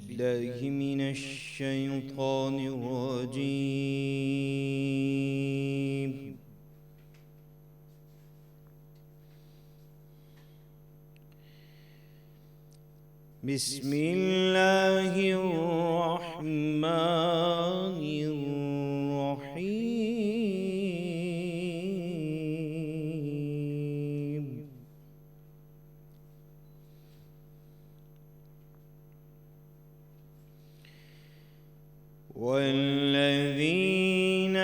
بالله من الشيطان الرجيم. بسم الله الرحمن الرحيم. والذين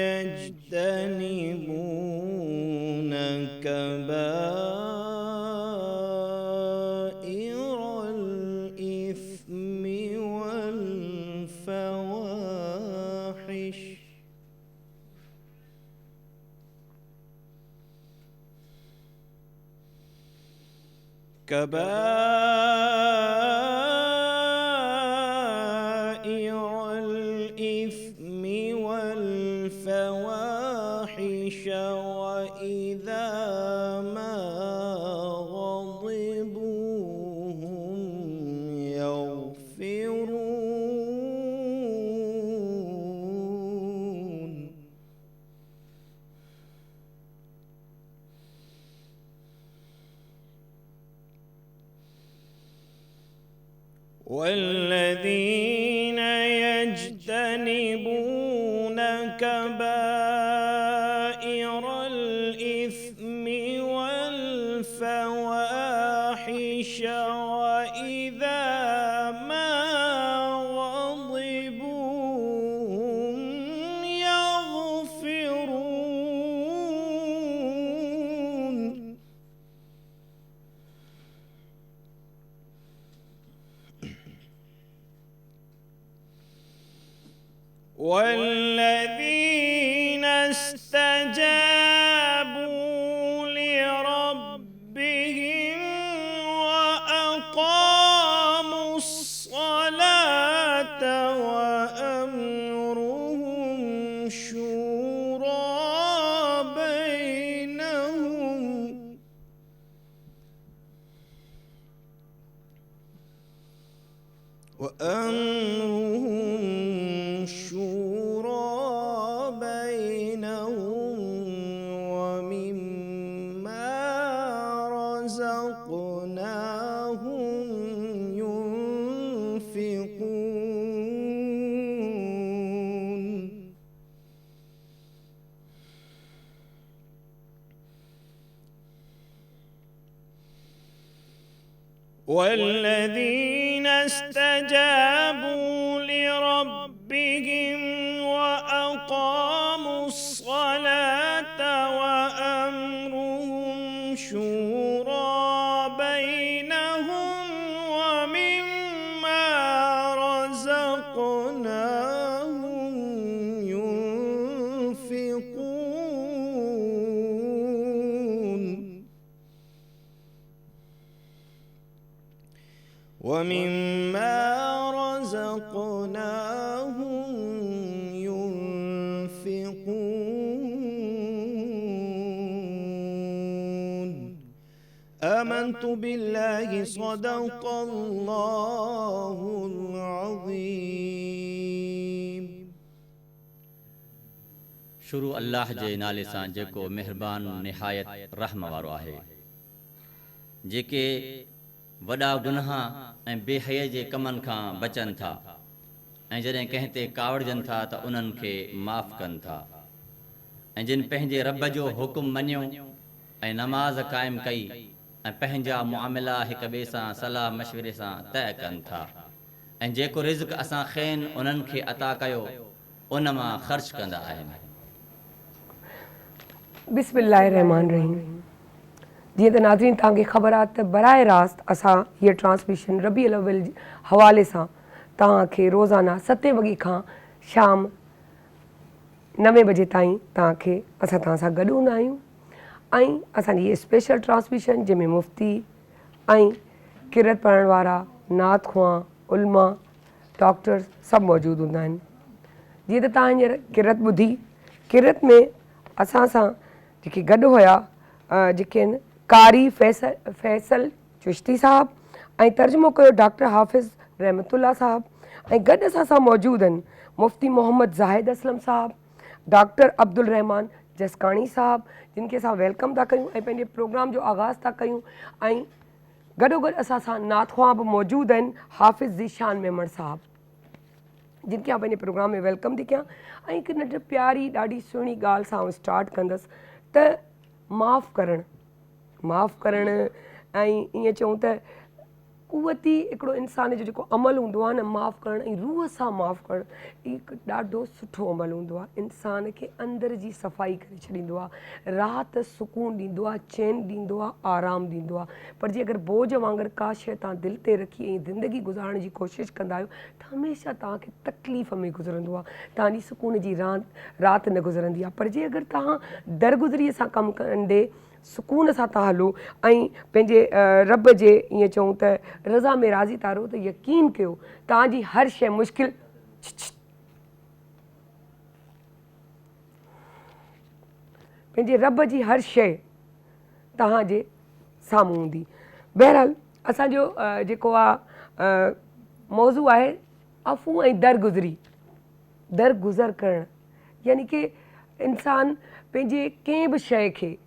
يجتنبون كبائر الإثم والفواحش وإذا ما غضبوا هم يغفرون. والذين يجتنبون كبائر الإثم والفواحش وإذا ما غضبوا هم يغفرون. والذين استجابوا لربهم وأقاموا الصلاة وأمرهم شورى بينهم ومما رزقناهم ينفقون. والذين استجابوا لربهم وأقاموا الصلاة وأمرهم شورى بينهم ومما رزقناهم ينفقون. ومما رزقناهم ينفقون. آمنت بالله صدق الله العظيم. شروع اللہ جے نالے سان جيڪو مهربان نهايت رحم وارو آهي، جيڪي وڏا گناہ ऐं बेहया जे कमनि खां बचनि था ऐं जॾहिं कंहिं ते कावड़जनि था त उन्हनि खे माफ़ कनि था ऐं जिन पंहिंजे रब जो हुकुम मञियो ऐं नमाज़ क़ाइमु कई ऐं पंहिंजा मुआमिला हिक ॿिए सां सलाह मशवरे सां तय कनि था ऐं जेको रिज़्क़ असां खेनि उन्हनि खे अता कयो उन मां ख़र्च कंदा आहिनि. बिस्मिल्लाहिर्रहमानिर्रहीम. जीअं त नाज़रीन तव्हांखे ख़बर आहे त बराए रास्त असां हीअ ट्रांसमिशन रबी अव्वल हवाले सां तव्हांखे रोज़ाना 7 वॻे खां शाम 9 बजे ताईं असां तव्हां सां गॾु हूंदा आहियूं. ऐं असांजी हीअ स्पेशल ट्रांसमिशन जंहिंमें मुफ़्ती ऐं किरत पढ़ण वारा, नात ख़्वां, उलमा, डॉक्टर्स सभु मौजूदु हूंदा आहिनि. जीअं त तव्हां हींअर किरत ॿुधी, किरत में असां सां जेके गॾु हुया जेके कारी फैसल चिश्ती साहब ऐं तर्जुमो कयो डॉक्टर हाफ़िज़ रहमतुल्लाह साहब ऐं गॾु असां मौजूदु आहिनि मुफ्ती मोहम्मद ज़ाहिद असलम साहब, डॉक्टर अब्दुल रहमान जसकाणी साहब, जिन खे असां वेलकम था कयूं ऐं पंहिंजे प्रोग्राम जो आगाज़ था कयूं। ऐं गॾोगॾु असां सां नाथुआ बि मौजूदु आहिनि हाफ़िज़ ज़ीशान मेमण साहब, जिन खे पंहिंजे प्रोग्राम में वेलकम थी कयां। ऐं हिकु नंढी प्यारी ॾाढी सुहिणी ॻाल्हि सां स्टार्ट कंदसि त माफ़ु करणु ऐं ईअं चऊं त कुवती हिकिड़ो इंसान जो जेको अमल हूंदो आहे न, माफ़ु करणु ऐं रूह सां माफ़ु करणु, हिकु ॾाढो सुठो अमल हूंदो आहे। इंसान खे अंदर जी सफ़ाई करे छॾींदो आहे, राहत सुकून ॾींदो आहे, चैन ॾींदो आहे, आराम ॾींदो आहे। पर जे अगरि बोझ वांगुरु का शइ तव्हां दिलि ते रखी ऐं ज़िंदगी गुज़ारण जी कोशिशि कंदा आहियो त हमेशह तव्हांखे तकलीफ़ में गुज़रंदो आहे, तव्हांजी सुकून जी राति न गुज़रंदी आहे। पर जे अगरि तव्हां दरगुज़रीअ सां कमु कंदे सुकून सां था हलो ऐं पंहिंजे रब जे ईअं चऊं त रज़ा में राज़ी था रहो, त यकीन कयो तव्हांजी हर शइ मुश्किल पंहिंजे रब जी हर शइ तव्हांजे साम्हूं हूंदी। बहरहाल असांजो जेको आहे मौज़ू आहे अफ़ू ऐं दरगुज़र करणु, यानी कि इंसान पंहिंजे कंहिं बि शइ खे,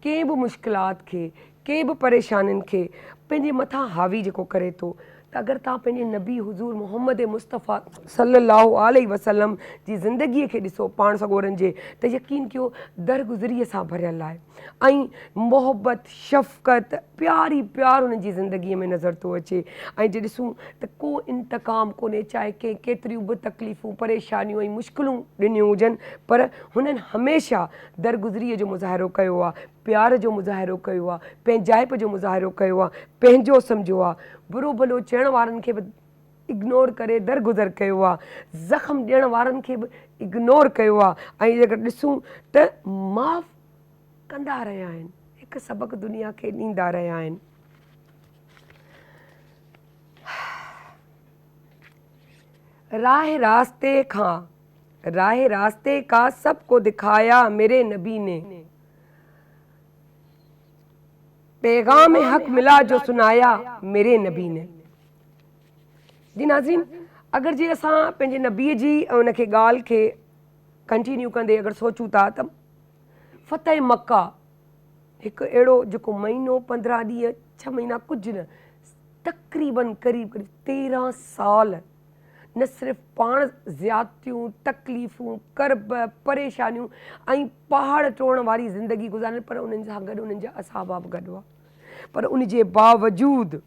कंहिं बि मुश्किलात खे, कंहिं बि परेशानियुनि खे पंहिंजे मथां हावी जेको करे थो, त अगरि तव्हां पंहिंजे नबी हुज़ूर मोहम्मद मुस्तफ़ा सल्लल्लाहु अलैहि वसल्लम जी ज़िंदगीअ खे ॾिसो पाण सॻोरनि जे, त यकीन कयो दरगुज़रीअ सां भरियल आहे ऐं मोहबत, शफ़क़त, प्यार हुननि जी ज़िंदगीअ में नज़र थो अचे। ऐं जे ॾिसूं त को इंतकाम कोन्हे, चाहे कंहिं केतिरियूं बि तकलीफ़ूं, परेशानियूं ऐं मुश्किलूं ॾिनियूं हुजनि, पर हुननि हमेशह दरगुज़रीअ जो मुज़ाहिरो कयो आहे, प्यार जो मुज़ाहिरो कयो आहे, पंहिंजाइप जो मुज़ाहिरो कयो आहे, पंहिंजो सम्झो आहे, बुरो भलो चवण वारनि खे बि इग्नोर करे दरगुज़र कयो आहे, ज़ख़्म ॾियण वारनि खे बि इग्नोर कयो आहे। ऐं अगरि ॾिसूं त माफ़ु कंदा रहिया आहिनि, हिकु सबक़ु दुनिया खे ॾींदा रहिया आहिनि। राह रास्ते का सबको दिखाया मेरे नबी ने, पैगाम हक़ मिला जो सुनाया मेरे नबी ने। जी नाज़रीन, अगरि जे असां पंहिंजे नबीअ जी उनखे ॻाल्हि खे कंटिन्यू कंदे अगरि सोचूं था त फ़तह मक्का हिकु अहिड़ो जेको महीनो 15 ॾींहं 6 महीना कुझु न, तक़रीबन क़रीब 13 साल न सिर्फ़ु पाण ज़्यादतियूं, तकलीफ़ूं, करब, परेशानियूं ऐं पहाड़ टोड़ण वारी ज़िंदगी गुज़ारनि, पर उन्हनि सां गॾु उन्हनि जा असहाबा बि गॾु हुआ। पर उन जे बावजूदि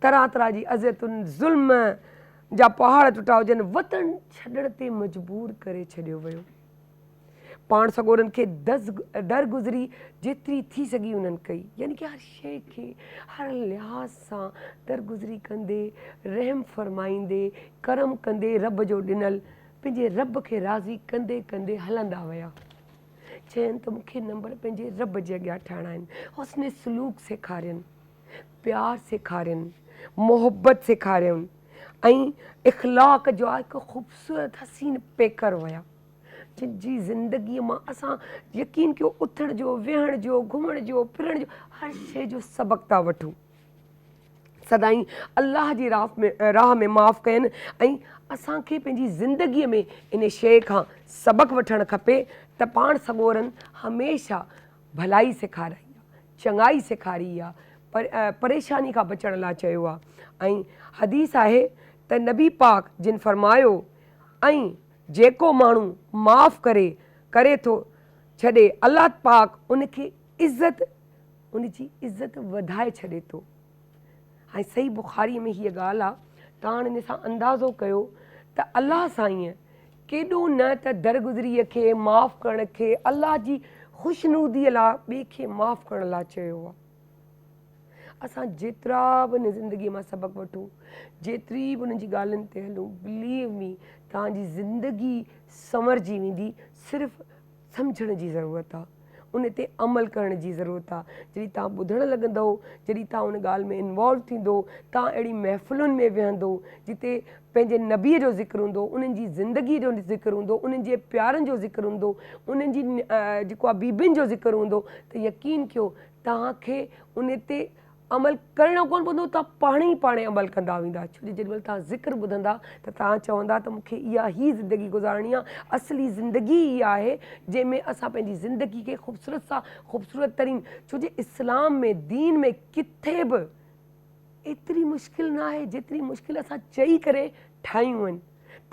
तरह तरह जी अज़ियतुनि, ज़ुल्म जा पहाड़ टुटा हुजनि, वतन छॾण ते मजबूर करे छॾियो वियो। पाण सॻोरनि खे दरगुज़री जेतिरी थी सघी उन्हनि कई, यानी कि हर शइ खे हर लिहाज़ सां दरगुज़री कंदे, रहम फरमाईंदे, करम कंदे, रब जो ॾिनल पंहिंजे रब खे राज़ी कंदे कंदे हलंदा विया। चयनि त मूंखे नंबर पंहिंजे रब जे अॻियां ठाहिणा आहिनि, हुस्न सलूक सेखारियनि, प्यार सेखारियनि, मोहबत सेखारियनि ऐं इख़लाक़ जो हिकु ख़ूबसूरत हसीन पेकर हुया, जिनजी ज़िंदगीअ मां असां यकीन कयो उथण जो, विहण जो, घुमण जो, फिरण जो, हर शइ जो सबक़ु था वठूं। सदाईं अल्लाह जी राह में माफ़ु कयनि ऐं असांखे पंहिंजी ज़िंदगीअ में इन शइ खां सबक़ु वठणु खपे त पाण सॻोरनि हमेशह भलाई सेखारी आहे, चङाई सेखारी आहे, परेशानी खां बचण लाइ चयो आहे। ऐं हदीस आहे त नबी पाक जिन फरमायो, ऐं जेको माण्हू माफ़ु करे थो छॾे, अल्लाह पाक उनजी इज़त वधाए छॾे थो। ऐं सही बुख़ारीअ में हीअ ॻाल्हि आहे, तव्हां इन सां अंदाज़ो कयो त अल्लाह साईं केॾो न त दरगुज़रीअ खे, माफ़ु करण खे, अल्लाह जी ख़ुशनूदीअ लाइ ॿिए खे माफ़ु करण लाइ चयो आहे। असां जेतिरा बि हिन ज़िंदगीअ मां सबक़ु वठूं, जेतिरी बि उन्हनि जी ॻाल्हियुनि ते हलूं, बिलीव मी तव्हांजी ज़िंदगी संवरजी वेंदी। सिर्फ़ु सम्झण जी ज़रूरत आहे, उन ते अमल करण जी ज़रूरत आहे। जॾहिं तव्हां ॿुधणु लॻंदव, जॾहिं तव्हां उन ॻाल्हि में इन्वॉल्व थींदो, तव्हां अहिड़ी महफ़िलुनि में विहंदो जिते पंहिंजे नबीअ जो ज़िक्र हूंदो, उन्हनि जी ज़िंदगीअ जो ज़िक्र हूंदो, उन्हनि जे प्यारनि जो ज़िक्र हूंदो, उन्हनि जी जेको आहे बीबियुनि जो ज़िक्र हूंदो, त यकीन कयो तव्हांखे उन ते अमल करिणो कोन पवंदो, तव्हां पाण ई अमल कंदा वेंदा। छो जो जेॾीमहिल तव्हां ज़िक्र ॿुधंदा त तव्हां चवंदा त मूंखे इहा ई ज़िंदगी गुज़ारणी आहे। असली ज़िंदगी इहा आहे जंहिंमें असां पंहिंजी ज़िंदगी खे ख़ूबसूरत सां ख़ूबसूरत तरीन, छो जो इस्लाम में दीन में किथे बि एतिरी मुश्किल न आहे जेतिरी मुश्किल असां चई करे ठाहियूं आहिनि।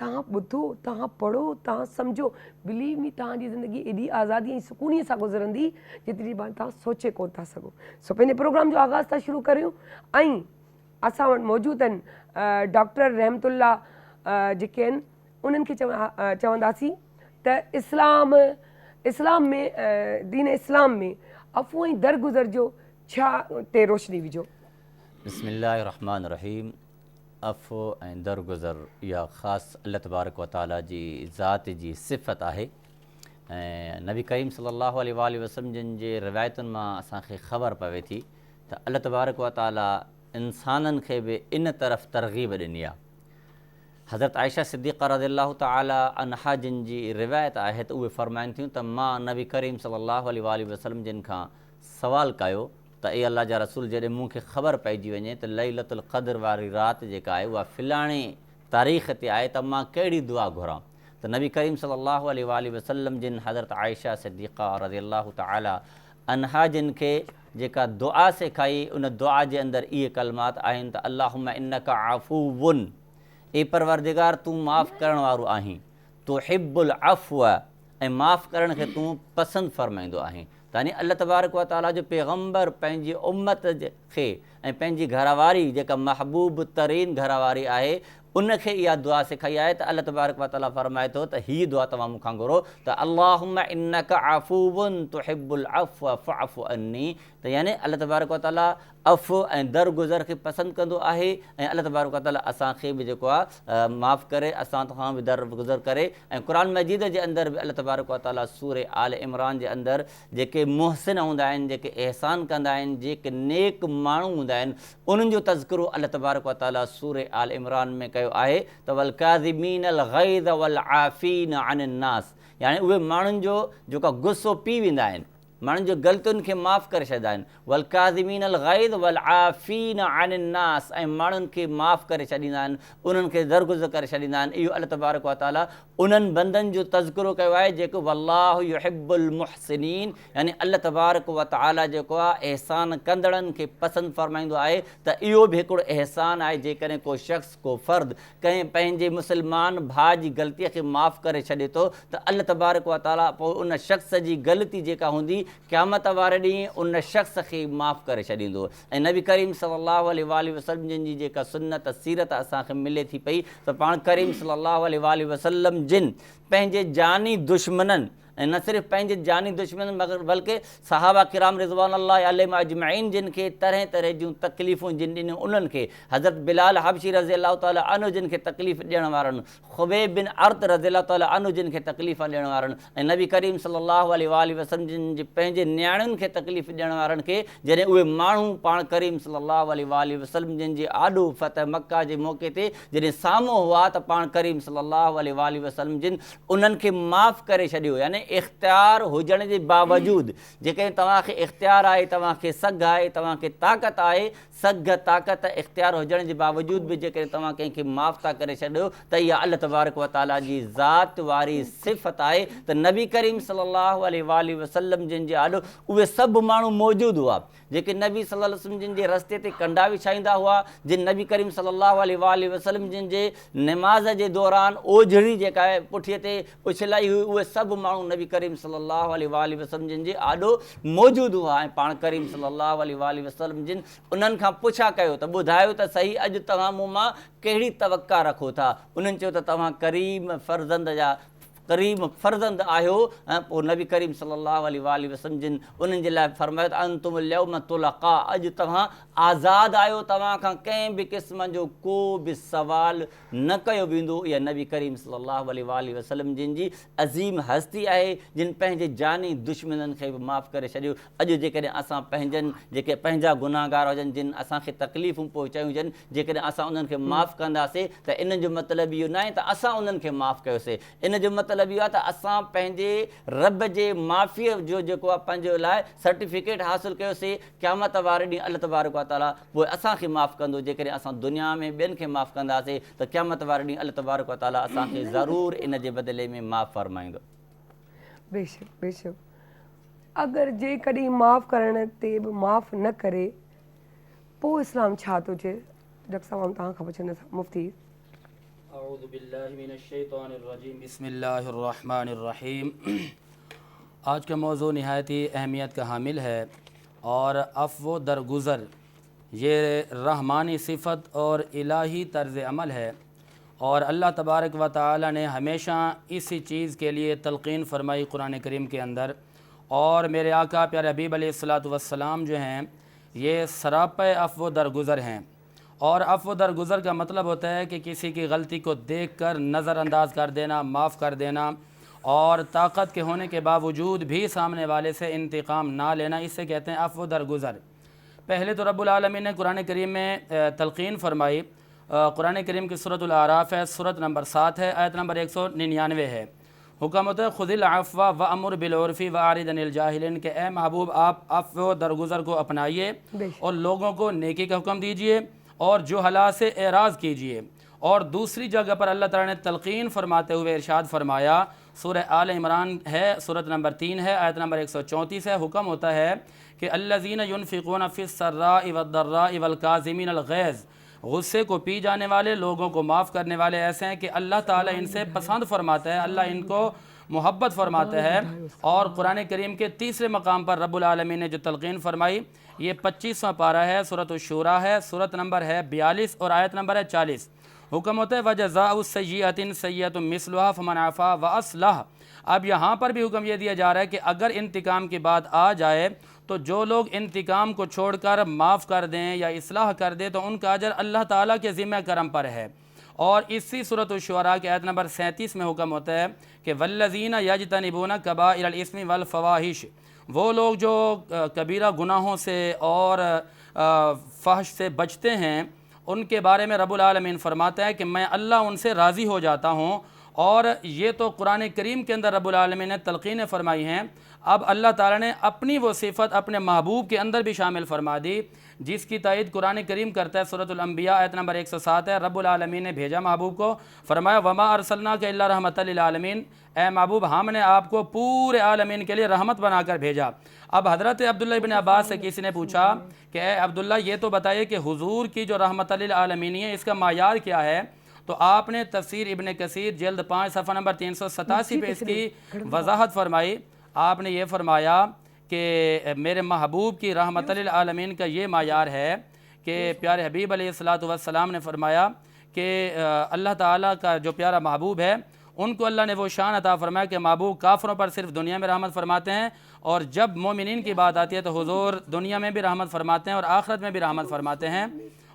तव्हां ॿुधो, तव्हां पढ़ो, तव्हां सम्झो, बिलीव मी, तव्हांजी ज़िंदगी एॾी आज़ादी ऐं सुकूनीअ सां गुज़रंदी जेतिरी बार तव्हां सोचे कोन था सघो। सो पंहिंजे प्रोग्राम जो आगाज़ था शुरू करियूं ऐं असां वटि मौजूदु आहिनि डॉक्टर रहमतुल्ला जेके आहिनि, उन्हनि खे चवंदासीं त इस्लाम में दीन इस्लाम में अफ़ू ऐं दरगुज़र जो छा ते रोशनी विझो। बिस्मिल्लाहिर्रहमानिर्रहीम। अफ़ो ऐं दरगुज़र इहा ख़ासि अल्लाह तबारक व तआला जी ज़ात जी सिफ़त आहे ऐं नबी करीम सल्लल्लाहु अलैहि वसल्लम जिन जे रिवायतुनि मां असांखे ख़बर पवे थी त अल्लाह तबारक व तआला इंसाननि खे बि इन तरफ़ तरग़ीब ॾिनी आहे। हज़रत आयशा सिद्दीक़ा रज़ियल्लाहु तआला अन्हा जिन जी रिवायत आहे त उहे फ़रमाइनि थियूं त मां नबी करीम सल्लल्लाहु अलैहि वसल्लम जिन खां सवालु कयो त ए अल्लाह जा रसूल, जॾहिं मूंखे ख़बर पइजी वञे त लैलतुल क़द्र वारी राति जेका आहे उहा फ़िलाणे तारीख़ ते आहे त मां कहिड़ी दुआ घुरां, त नबी करीम सल्लल्लाहु अलैहि वसल्लम जिन हज़रत आयशा सिद्दीक़ा रज़ियल्लाहु तआला अन्हा जिन खे जेका दुआ सेखारी, उन दुआ जे अंदरि इहे कलमात आहिनि त अल्लाहुम्मा इन्नका अफ़ूवुन, ए परवरदिगार तूं माफ़ करण वारो आहीं, तुहिब्बुल अफ़्व, ऐं माफ़ करण खे तूं पसंदि फ़रमाईंदो आहीं। यानी अल्लाह तबारक व तआला जो पैगम्बर पंहिंजी उम्मत खे ऐं पंहिंजी घरवारी जेका महबूब तरीन घरवारी आहे उनखे इहा दुआ सेखारी आहे त अल्लाह तबारक व तआला फ़रमाए थो त हीअ दुआ तव्हां मूंखां घुरो त अल्लाहुम्मा इन्नका अफ़ूवुन तुहिब्बुल अफ़्व फ़अफ़ु अन्नी, त यानी अल्लाह तबारक व तआला अफ़ु ऐं दरगुज़र खे पसंदि कंदो आहे ऐं अल्लाह तबारक व तआला असांखे बि जेको आहे माफ़ु करे, असां खां बि दरगुज़र करे। ऐं क़ुरान मजीद जे अंदरि बि अल्लाह तबारक व तआला सूरे आल इमरान जे अंदरि जेके मुहसिन हूंदा आहिनि, जेके एहसान कंदा आहिनि, जेके नेक माण्हू हूंदा आहिनि, उन्हनि जो तज़किरो अल्लाह तबारक व तआला सूरे आल इमरान में कयो आहे त वल काज़िमीनल ग़ैज़ वल आफ़ीन अनिन नास, यानी उहे माण्हुनि जो जेका गुस्सो पी वेंदा आहिनि, माण्हुनि जो ग़लतियुनि खे माफ़ु करे छॾींदा आहिनि, वल काज़िमीनल ग़ैज़ वल आफ़ीन अनिन नास, ऐं माण्हुनि खे माफ़ु करे छॾींदा आहिनि, उन्हनि खे दरगुज़र करे छॾींदा आहिनि। इहो अल्लाह तबारक व तआला उन्हनि बंदनि जो तज़किरो कयो आहे जेको वल्लाहु युहिब्बुल मुहसिनीन, यानी अल्लाह तबारक व तआला जेको आहे एहसान कंदड़नि खे पसंदि फ़रमाईंदो आहे। त इहो बि हिकिड़ो एहसान आहे, जेकॾहिं को शख़्स, को फ़र्द कंहिं पंहिंजे मुस्लमान भाउ जी ग़लतीअ खे माफ़ु करे छॾे थो त अल्लाह तबारक व तआला पोइ उन शख़्स जी ग़लती जेका हूंदी क़यामत वारे ॾींहुं उन शख़्स खे माफ़ु करे छॾींदो। ऐं नबी करीम सल्लल्लाहु अलैहि वसल्लम जिन जी जेका सुन्नत सीरत असांखे मिले थी पई त पाण करीम सल्लल्लाहु अलैहि वसल्लम जिन पंहिंजे जानी दुश्मननि, ऐं न सिर्फ़ु पंहिंजे जानी दुश्मननि मगर बल्कि सहाबा किराम रिज़वानुल्लाहि अलैहिम अजमईन जिन खे तरह तरह जूं तकलीफ़ूं जिन ॾिनियूं उन्हनि खे, हज़रत बिलाल हबशी रज़ियल्लाहु तआला अन्हु जिन खे तकलीफ़ ॾियण वारनि, ख़ुबैब बिन अर्त रज़ियल्लाहु तआला अन्हु जिन खे तकलीफ़ ॾियण वारनि, ऐं नबी करीम सल्लल्लाहु अलैहि वसल्लम जिन जे पंहिंजे नियाणियुनि खे तकलीफ़ ॾियण वारनि खे जॾहिं उहे माण्हू पाण करीम सल्लल्लाहु अलैहि वसल्लम जिन जे आॾो फ़तह मक्का जे मौक़े ते जॾहिं साम्हूं हुआ त पाण करीम सल्लल्लाहु अलैहि वसल्लम जिन उन्हनि खे माफ़ु करे छॾियो। यानी इख़्तियार हुजण जे बावजूदि, जेकॾहिं तव्हांखे इख़्तियार आहे, तव्हांखे सघ आहे, तव्हांखे ताक़त आहे, सघ ताक़त इख़्तियार हुजण जे बावजूदि बि जेकॾहिं तव्हां कंहिंखे माफ़ु था करे छॾियो त इहा अल्लाह तबारक व तआला जी ज़ात वारी सिफ़त आहे। त नबी करीम सल्लल्लाहु अलैहि वसल्लम जिन जे आॾो उहे सभु माण्हू मौजूदु हुआ जेके नबी सल्लल्लाहु अलैहि वसल्लम जिन जे रस्ते ते कंडा विछाईंदा हुआ, जिन नबी करीम सल्लल्लाहु अलैहि वसल्लम जिन जे निमाज़ जे दौरान ओझड़ी जेका आहे पुठीअ ते उछलाई हुई, उहे सभु माण्हू नबी करीम सल्लल्लाहु अलैहि वसल्लम जिन जे आॾो मौजूदु हुआ। ऐं पाण करीम सल्लल्लाहु अलैहि वसल्लम जिन उन्हनि खां पुछा कयो त ॿुधायो त सही अॼु तव्हां मूं मां कहिड़ी तवक़ा रखो था। उन्हनि चयो त तव्हां करीम फ़र्ज़ंद आहियो। ऐं पोइ नबी करीम सल्लल्लाहु अलैहि वसल्लम जिन उन्हनि जे लाइ फ़रमायो त अंतुमुल यौम तुलक़ा, अॼु तव्हां आज़ादु आहियो, तव्हां खां कंहिं बि क़िस्म जो को बि सवाल न कयो वेंदो। इहा नबी करीम सल्लल्लाहु अलैहि वसल्लम जिन जी अज़ीम हस्ती आहे जिन पंहिंजे जानी दुश्मननि खे बि माफ़ु करे छॾियो। अॼु जेकॾहिं असां पंहिंजनि जेके पंहिंजा गुनाहगार हुजनि, जिन असांखे तकलीफ़ूं पहुचायूं हुजनि, जेकॾहिं असां उन्हनि खे माफ़ु कंदासीं त इन जो मतिलबु इहो न आहे त असां उन्हनि खे माफ़ु कयोसीं। इन जो मतिलबु मतिलबु इहो आहे त असां पंहिंजे रब जे माफ़ीअ जो जेको आहे पंहिंजे लाइ सर्टिफिकेट हासिलु कयोसीं, क़यामत वारे ॾींहुं अल्लाह तबारक व तआला पोइ असांखे माफ़ु कंदो। जेकॾहिं असां दुनिया में ॿियनि खे माफ़ु कंदासीं त क़यामत वारे ॾींहुं अल्लाह तबारक व तआला असांखे ज़रूरु इन जे बदिले में माफ़ु फरमाईंदो। बेशक बेशक। अगरि जेकॾहिं माफ़ु करण ते बि माफ़ु न करे पोइ इस्लाम छा थो चए? डॉक्टर साहब तव्हां खां पुछंदसि मुफ़्ती। अऊज़ु बिल्लाहि मिनश शैतानिर रजीम, बिस्मिल्लाहिर रहमानिर रहीम। आज का मौज़ू नहायत ही अहमियत का हामिल है और अफ़्व दरगुज़र ये रहमानी सिफ़त और इलाही तर्ज़ अमल है और अल्लाह तबारक व तआला ने हमेशा इसी चीज़ के लिए तलक़ीन फ़रमाई कुरान करीम के अंदर। और मेरे आका प्यारे हबीब अलैहिस्सलातु वस्सलाम जो हैं ये सरापे अफ़्व दरगुज़र हैं। और अफ़्व दरगुज़र का मतलब होता है कि किसी की गलती को देखकर नज़रअंदाज कर देना, माफ़ कर देना और ताकत के होने के बावजूद भी सामने वाले से इंतकाम ना लेना, इससे कहते हैं अफ़्व दरगुज़र। पहले तो रब्बुल आलमीन ने कुरान करीम में तलक़ीन फ़रमाई। कुरान करीम की सूरतुल आराफ है, सूरत नंबर 7 है, आयत नंबर 199 है। हुक्म होता है खुज़िल अफ़्व व अमुर बिल उर्फ़ी व आरिद अनिल जाहिलिन के ए महबूब आप अफ़्व दरगुज़र को अपनाइए और लोगों को नेकी का हुक्म दीजिए और जो हला से एराज़ कीजिए। और दूसरी जगह पर अल्लाह ताला ने तलक़ीन फरमाते हुए इरशाद फरमाया, सूरह आल इमरान है, सूरत नंबर 3 है, आयत नंबर 134 है। हुक्म होता है कि अल्लज़ीना युनफ़िक़ूना फ़िस्सर्राइ वद्दर्राइ वल काज़िमीनल ग़ैज़, गुस्से को पी जाने वाले, लोगों को माफ़ करने वाले ऐसे हैं कि अल्लाह ताला इनसे पसंद फरमाता है, अल्लाह इनको मोहब्बत फरमाता है। और कुरान करीम के तीसरे मकाम पर रब्बुल आलमीन ने जो तलक़ीन फरमाई ये 25वां पारा है, सूरत शुरा है, सूरत नंबर है 42 और आयत नंबर है 40। हुक्म होता है वजज़ाउ सय्यतिन सय्यतुम मिस्लुहा फमन अफ़ा व अस्लह। अब यहाँ पर भी हुक्म ये दिया जा रहा है कि अगर इंतकाम की बात आ जाए तो जो लोग इंतकाम को छोड़कर माफ़ कर दें या इस्लाह कर दें तो उनका अजर अल्लाह ताला के ज़िम्मे करम पर है। और इसी सूरत शुरा के आयत नंबर 37 में हुक्म होता है कि वल्लज़ीना यजतनिबूना कबाइरल इस्मि वल फ़वाहिश, वो लोग जो कबीरा गुनाहों से और फ़हश से बचते हैं उनके बारे में रब्बुल आलमीन फरमाता है कि मैं अल्लाह उनसे राज़ी हो जाता हूँ। और ये तो कुरान करीम के अंदर रब्बुल आलमीन ने तलक़ीनें फरमाई हैं। अब अल्लाह ताला ने अपनी वो सिफ़त अपने महबूब के अंदर भी शामिल फरमा दी जिसकी तायद कुरान करीम करता है। सूरतुल अंबिया आयत नंबर 107 है। रब्बुल आलमीन ने भेजा महबूब को, फरमाया वमा अरसलनाका इल्ला रहमतल लिल आलमीन, ए महबूब हमने आपको पूरे आलमीन के लिए रहमत बनाकर भेजा। अब हज़रत अब्दुल्लाह इब्न अब्बास से किसी ने पूछा कि ए अब्दुल्ला ये तो बताइए कि हुजूर की जो रहमतल लिल आलमीन है इसका मायार क्या है? तो आपने तफसीर इब्न कसीर जल्द 5 सफ़ा नंबर 387 पे इसकी वजाहत फरमाई। आपने ये फरमाया कि मेरे महबूब की रहमतल लिल आलमीन का ये मायार है कि प्यारे हबीब अलैहिस्सलातु वस्सलाम ने फरमाया कि अल्लाह ताला का जो प्यारा महबूब है उनको अल्लाह ने वो शान अता फरमाया कि महबूब काफ़रों पर सिर्फ दुनिया में रहमत फरमाते हैं और जब मोमिनीन की बात आती है तो हुजूर दुनिया में भी रहमत फरमाते हैं और आखिरत में भी रहमत फरमाते हैं।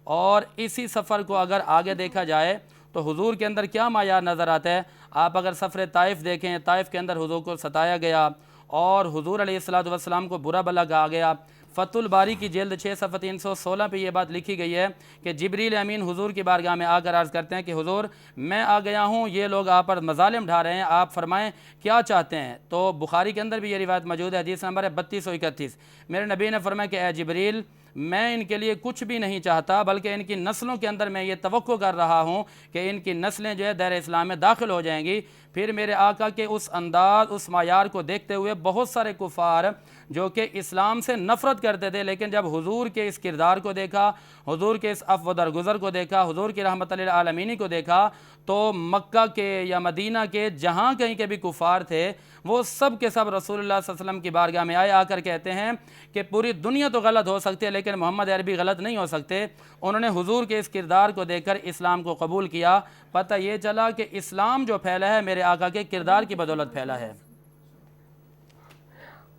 और इसी सफ़र को अगर आगे देखा जाए तो हुजूर के अंदर क्या मायार नज़र आता है? आप अगर सफ़र ताइफ देखें, ताइफ के अंदर हुजूर को सताया गया और हुजूर अलैहिस्सलातु वस्सलाम को बुरा भला कहा गया। फ़तुल बारी की जल्द 6 सफ़ा 316 पे ये बात लिखी गई है कि जिब्रील अमीन हुजूर की बारगाह में आकर अर्ज़ करते हैं कि हुजूर मैं आ गया हूँ, ये लोग आप पर मज़ालिम ढा रहे हैं, आप फरमाएं क्या चाहते हैं? तो बुखारी के अंदर भी ये रिवायत मौजूद है, हदीस नंबर है 3231। मेरे नबी ने फरमाया कि ए जिब्रील मैं इनके लिए कुछ भी नहीं चाहता बल्कि इनकी नस्लों के अंदर मैं ये तवक्को कर रहा हूँ कि इनकी नस्लें जो है दायरे इस्लाम में दाखिल हो जाएंगी। फिर मेरे आका के उस अंदाज उस मायार को देखते हुए बहुत सारे कुफ़ार जो कि इस्लाम से नफ़रत करते थे, लेकिन जब हुजूर के इस किरदार को देखा, हुजूर के इस अफ़्व दरगुज़र को देखा, हुजूर की रहमतल लिल आलमीन को देखा तो मक्का के या मदीना के जहाँ कहीं के भी कुफ़ार थे वो सब के सब रसूलुल्लाह सल्लल्लाहु अलैहि वसल्लम की बारगाह में आए, आकर कहते हैं कि पूरी दुनिया तो गलत हो सकती है लेकिन मोहम्मद अरबी गलत नहीं हो सकते। उन्होंने हुजूर के इस किरदार को देखकर इस्लाम को कबूल किया। पता ये चला कि इस्लाम जो फैला है मेरे आका के किरदार की बदौलत फैला है।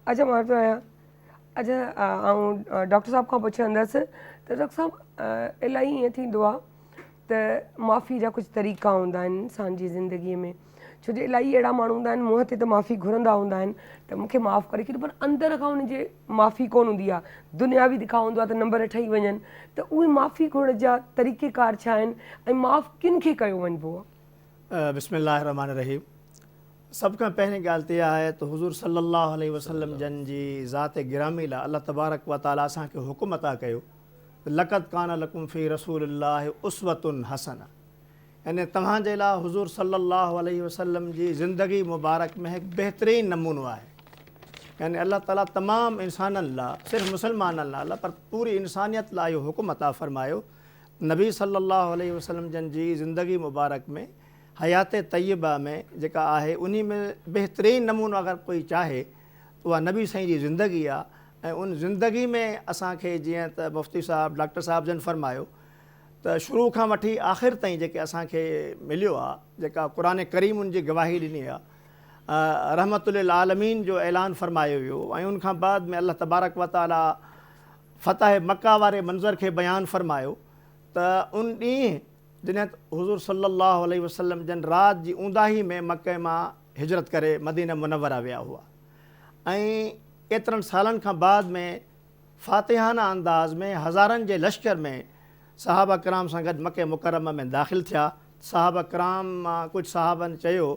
अच्छा मां तो आहियां, अच्छा डॉक्टर साहब खां पुछंदसि त डॉक्टर साहब इलाही ईअं थींदो आहे त माफ़ी जा कुझु तरीक़ा हूंदा आहिनि इंसान जी ज़िंदगीअ में, छो जो इलाही अहिड़ा माण्हू हूंदा आहिनि मुंहं ते त माफ़ी घुरंदा हूंदा आहिनि त मूंखे माफ़ु करे छॾियो, पर अंदर खां हुनजे माफ़ी कोन हूंदी आहे, दुनियावी दिखा हूंदो आहे त नंबर ठही वञनि, त उहे माफ़ी घुरण जा तरीक़ेकार छा आहिनि ऐं माफ़ु किन खे कयो वञिबो आहे? बिस्मिल्लाहिर्रहमानिर्रहीम। سب کا پہلے ॻाल्हि ते आहे त हुज़ूर सल्लल्लाहु अलैहि वसल्लम जन जी ज़ात गिरामी लाइ अल्लाह तबारक व ताला असांखे हुकुम अता कयो लक़द कान लकुम फ़ी रसूलिल्लाहि उस्वतुन हसना, यानी तव्हांजे लाइ हुज़ूर सल्लल्लाहु अलैहि वसल्लम जी ज़िंदगी मुबारक में हिकु बहितरीनु नमूनो आहे। यानी अल्लाह ताला तमामु इंसाननि लाइ, सिर्फ़ु मुसलमाननि लाइ अल्लाह पर पूरी इंसानियत लाइ इहो हुकुम अता फ़रमायो नबी सल्लल्लाहु अलैहि वसल्लम जन जी ज़िंदगी मुबारक में हयात तय्यबा में जेका आहे उन में बहितरीनु नमूनो अगरि कोई चाहे उहा नबी साईं जी ज़िंदगी आहे। ऐं उन ज़िंदगी में असांखे जीअं त मुफ़्ती साहिबु डॉक्टर साहिब जन फ़रमायो त शुरू खां वठी आख़िर ताईं जेके असांखे मिलियो आहे, जेका क़ुरान करीम उन जी गवाही ॾिनी आहे, रहमतुल आलमीन जो ऐलान फ़रमायो वियो ऐं उन खां बाद में अल्लाह तबारक व ताला फ़तह मक्का वारे मंज़र खे बयानु फ़रमायो त उन ॾींहुं जॾहिं हुज़ूर सल्लल्लाहु अलैहि वसल्लम जन राति जी ऊंदाही में मके मां हिजरत करे मदीना मुनव्वरा विया हुआ ऐं एतिरनि सालनि खां बाद में फ़ातिहाना अंदाज़ में हज़ारनि जे लश्कर में सहाबा कराम सां गॾु मके मुकरमा में दाख़िल थिया। सहाबा कराम मां कुझु सहाबनि चयो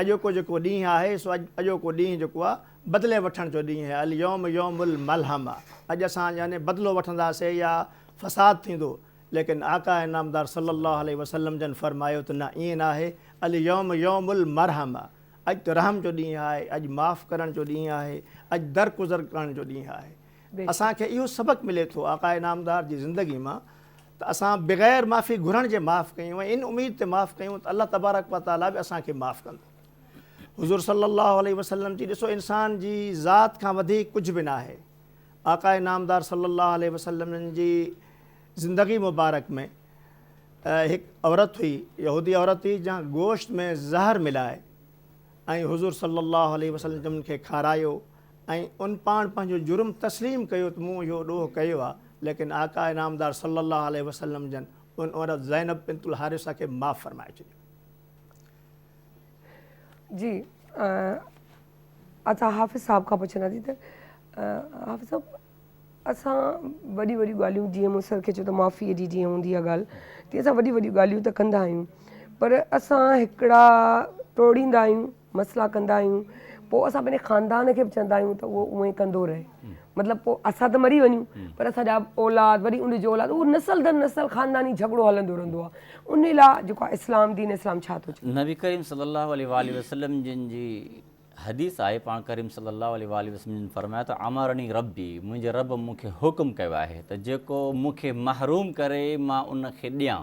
अॼोको जेको ॾींहुं आहे सो अॼोको ॾींहुं जेको आहे बदिले वठण जो ॾींहुं आहे, अल यौम यौमुल मलहमा, अॼु असां यानी बदिलो वठंदासीं या फ़साद थींदो। लेकिन आका इनामदार सल्लल्लाहु अलैहि वसल्लम जन फ़रमायो त न ईअं न आहे, अल यौम यौमुल मरहमा, अॼु त रहम जो ॾींहुं आहे, अॼु माफ़ु करण जो ॾींहुं आहे, अॼु दरगुज़र करण जो ॾींहुं आहे। असांखे इहो सबक़ु मिले थो आका इनामदार जी ज़िंदगी मां त असां बग़ैर माफ़ी घुरण जे माफ़ु कयूं ऐं इन उमेद ते माफ़ु कयूं त अल्लाह तबारक व ताला बि असांखे माफ़ु कंदो। हुज़ूर सल्लल्लाहु अलैहि वसल्लम जी ॾिसो इंसान जी ज़ात खां वधीक कुझु बि न आहे। आका इनामदार सल्लल्लाहु अलैहि वसल्लम जी ज़िंदगी मुबारक में हिकु औरत हुई, यहूदी औरत हुई जंहिं गोश्त में ज़हर मिलाए ऐं हुज़ूर सल्लल्लाहु अलैहि वसल्लम उन खे खारायो ऐं उन पाण पंहिंजो जुर्म तस्लीम कयो त मूं इहो ॾोह कयो आहे। लेकिन आका इनामदार सल्लल्लाहु अलैहि वसल्लम जन उन औरत ज़ैनब बिंतुल हारिसा खे माफ़ फ़रमाए छॾियो। जी अच्छा हाफ़िज़ साहब खां पुछंदासीं त हाफ़िज़ साहब असां वॾी वॾियूं ॻाल्हियूं जीअं मूं सर खे चयो त माफ़ीअ जी जीअं हूंदी आहे ॻाल्हि तीअं असां वॾियूं वॾियूं ॻाल्हियूं त कंदा आहियूं, पर असां हिकिड़ा टोड़ींदा आहियूं, मसइला कंदा आहियूं, पोइ असां पंहिंजे ख़ानदान खे बि चवंदा आहियूं त उहो उअं ई कंदो रहे। मतिलबु पोइ असां त मरी वञूं पर असांजा औलाद वरी उन जो औलाद उहो नसल दर नसल ख़ानदानी झगड़ो हलंदो रहंदो आहे। उन लाइ जेको आहे इस्लाम दीन इस्लाम छा थो चए? नबी करीम सल्लल्लाहु अलैहि वसल्लम जिन जी हदीस आहे, पाण करीम सल्लल्लाहु अलैहि वसल्लम जिन फरमाया त अमरनी रब्बी, मुंहिंजे रब मूंखे हुकुम कयो आहे त जेको मूंखे महरूम करे मां उन खे ॾियां,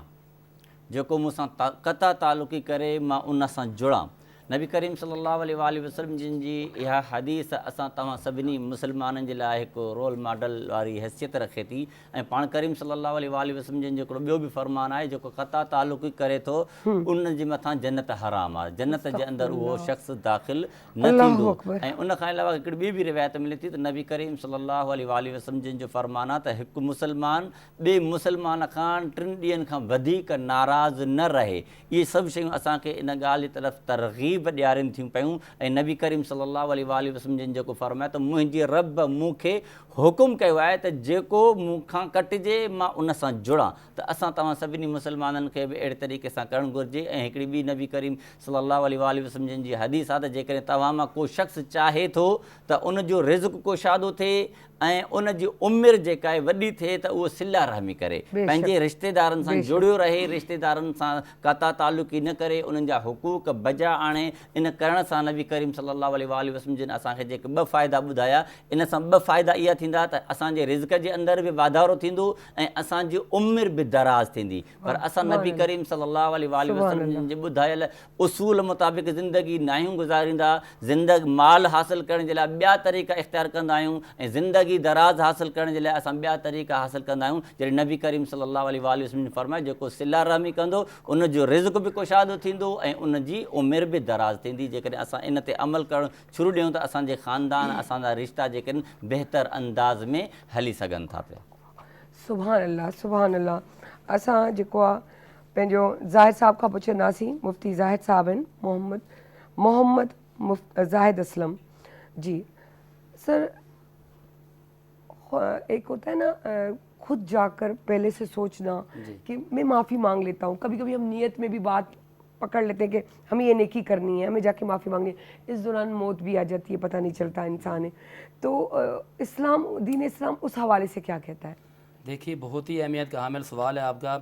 जेको मूंसां क़ता तालुकी करे मां उन सां जुड़ां। नबी करीम सल्लल्लाहु अलैहि वसल्लम जिन जी इहा हदीस असां तव्हां सभिनी मुसलमाननि जे लाइ हिकु रोल मॉडल वारी हैसियत रखे थी। ऐं पाण करीम सल्लल्लाहु अलैहि वसल्लम जिन जो हिकिड़ो ॿियो बि फ़रमान आहे, जेको क़ता तालुकी करे थो उन जे मथां जन्नत हराम आहे, जन्नत जे अंदरि उहो शख़्स दाख़िल न थींदो। ऐं उन खां अलावा हिकिड़ी ॿी बि रिवायत मिले थी त नबी करीम सल्लल्लाहु अलैहि वसल्लम जिन जो फ़रमान आहे त हिकु मुसलमान ॿिए मुसलमान खां 3 ॾींहंनि खां वधीक नाराज़ न रहे। इहे सभु शयूं असांखे इन ॻाल्हि जी तरफ़ तरग़ीब ॾियारनि थियूं पियूं। ऐं नबी करीम सल्लल्लाहु अलैहि वसल्लम जिन जेको फ़रमायो त मुंहिंजे रब मूंखे हुकुम कयो आहे त जेको मूंखां कटिजे मां उन सां जुड़ां। त असां तव्हां सभिनी मुसलमाननि खे बि अहिड़े तरीक़े सां करणु घुरिजे। ऐं हिकिड़ी ॿी नबी करीम सल्लल्लाहु अलैहि वसल्लम जिन जी हदीस आहे त जेकॾहिं तव्हां मां को शख़्स चाहे थो त उन जो रिज़्क़ कुशादो थिए ऐं उन जी उमिरि जेका आहे वॾी थिए त उहो सिला रहमी करे, पंहिंजे रिश्तेदारनि सां जुड़ियो रहे, रिश्तेदारनि सां क़ता तालुकी न करे, उन्हनि जा हुकूक बजा आणे। इन करण सां नबी करीम सल्लल्लाहु अलैहि वसल्लम जिन असांखे जेके 2 फ़ाइदा ॿुधाया, इन सां 2 फ़ाइदा इहा थींदा त असांजे रिज़्क़ जे अंदरि बि वाधारो थींदो ऐं असांजी उमिरि बि दराज़ थींदी। पर असां नबी करीम सल्लल्लाहु अलैहि वसल्लम जिन जे ॿुधायल उसूल मुताबिक़ ज़िंदगी नाहियूं गुज़ारींदा, ज़िंदगी माल हासिल करण जे लाइ ॿिया तरीक़ा इख़्तियार कंदा आहियूं ऐं ज़िंदगी दराज़ हासिल करण जे लाइ असां ॿिया तरीक़ा हासिल कंदा आहियूं। जॾहिं नबी करीम सल्लल्लाहु अलैहि वसल्लम ने फरमायो जेको सिला रहमी कंदो उन जो रिज़्क़ बि कुशादो थींदो ऐं उन जी उमिरि बि दराज़ थींदी। जेकॾहिं असां इन ते अमल करणु शुरू ॾियूं त असांजे ख़ानदान, असांजा रिश्ता जेके आहिनि बहितर अंदाज़ में हली सघनि था पिया। सुभान अल्लाह, सुभान अल्लाह। असां जेको आहे पंहिंजो ज़ाहिद साहब खां पुछंदासीं, मुफ्ती ज़ाहिद साहब आहिनि, मोहम्मद ज़ाहिद असलम जी। सर एक होता है ना खुद जाकर पहले से सोचना कि मैं माफ़ी मांग लेता हूँ, कभी कभी हम नियत में भी बात پکڑ لیتے ہیں کہ ہمیں یہ نیکی کرنی ہے, ہمیں جا کے معافی مانگنی ہے, اس دوران موت بھی آ جاتی ہے, پتہ نہیں چلتا انسان ہے. تو اسلام, دین اسلام اس حوالے سے کیا کہتا ہے؟ دیکھیے بہت ہی اہمیت کا حامل سوال ہے آپ کا.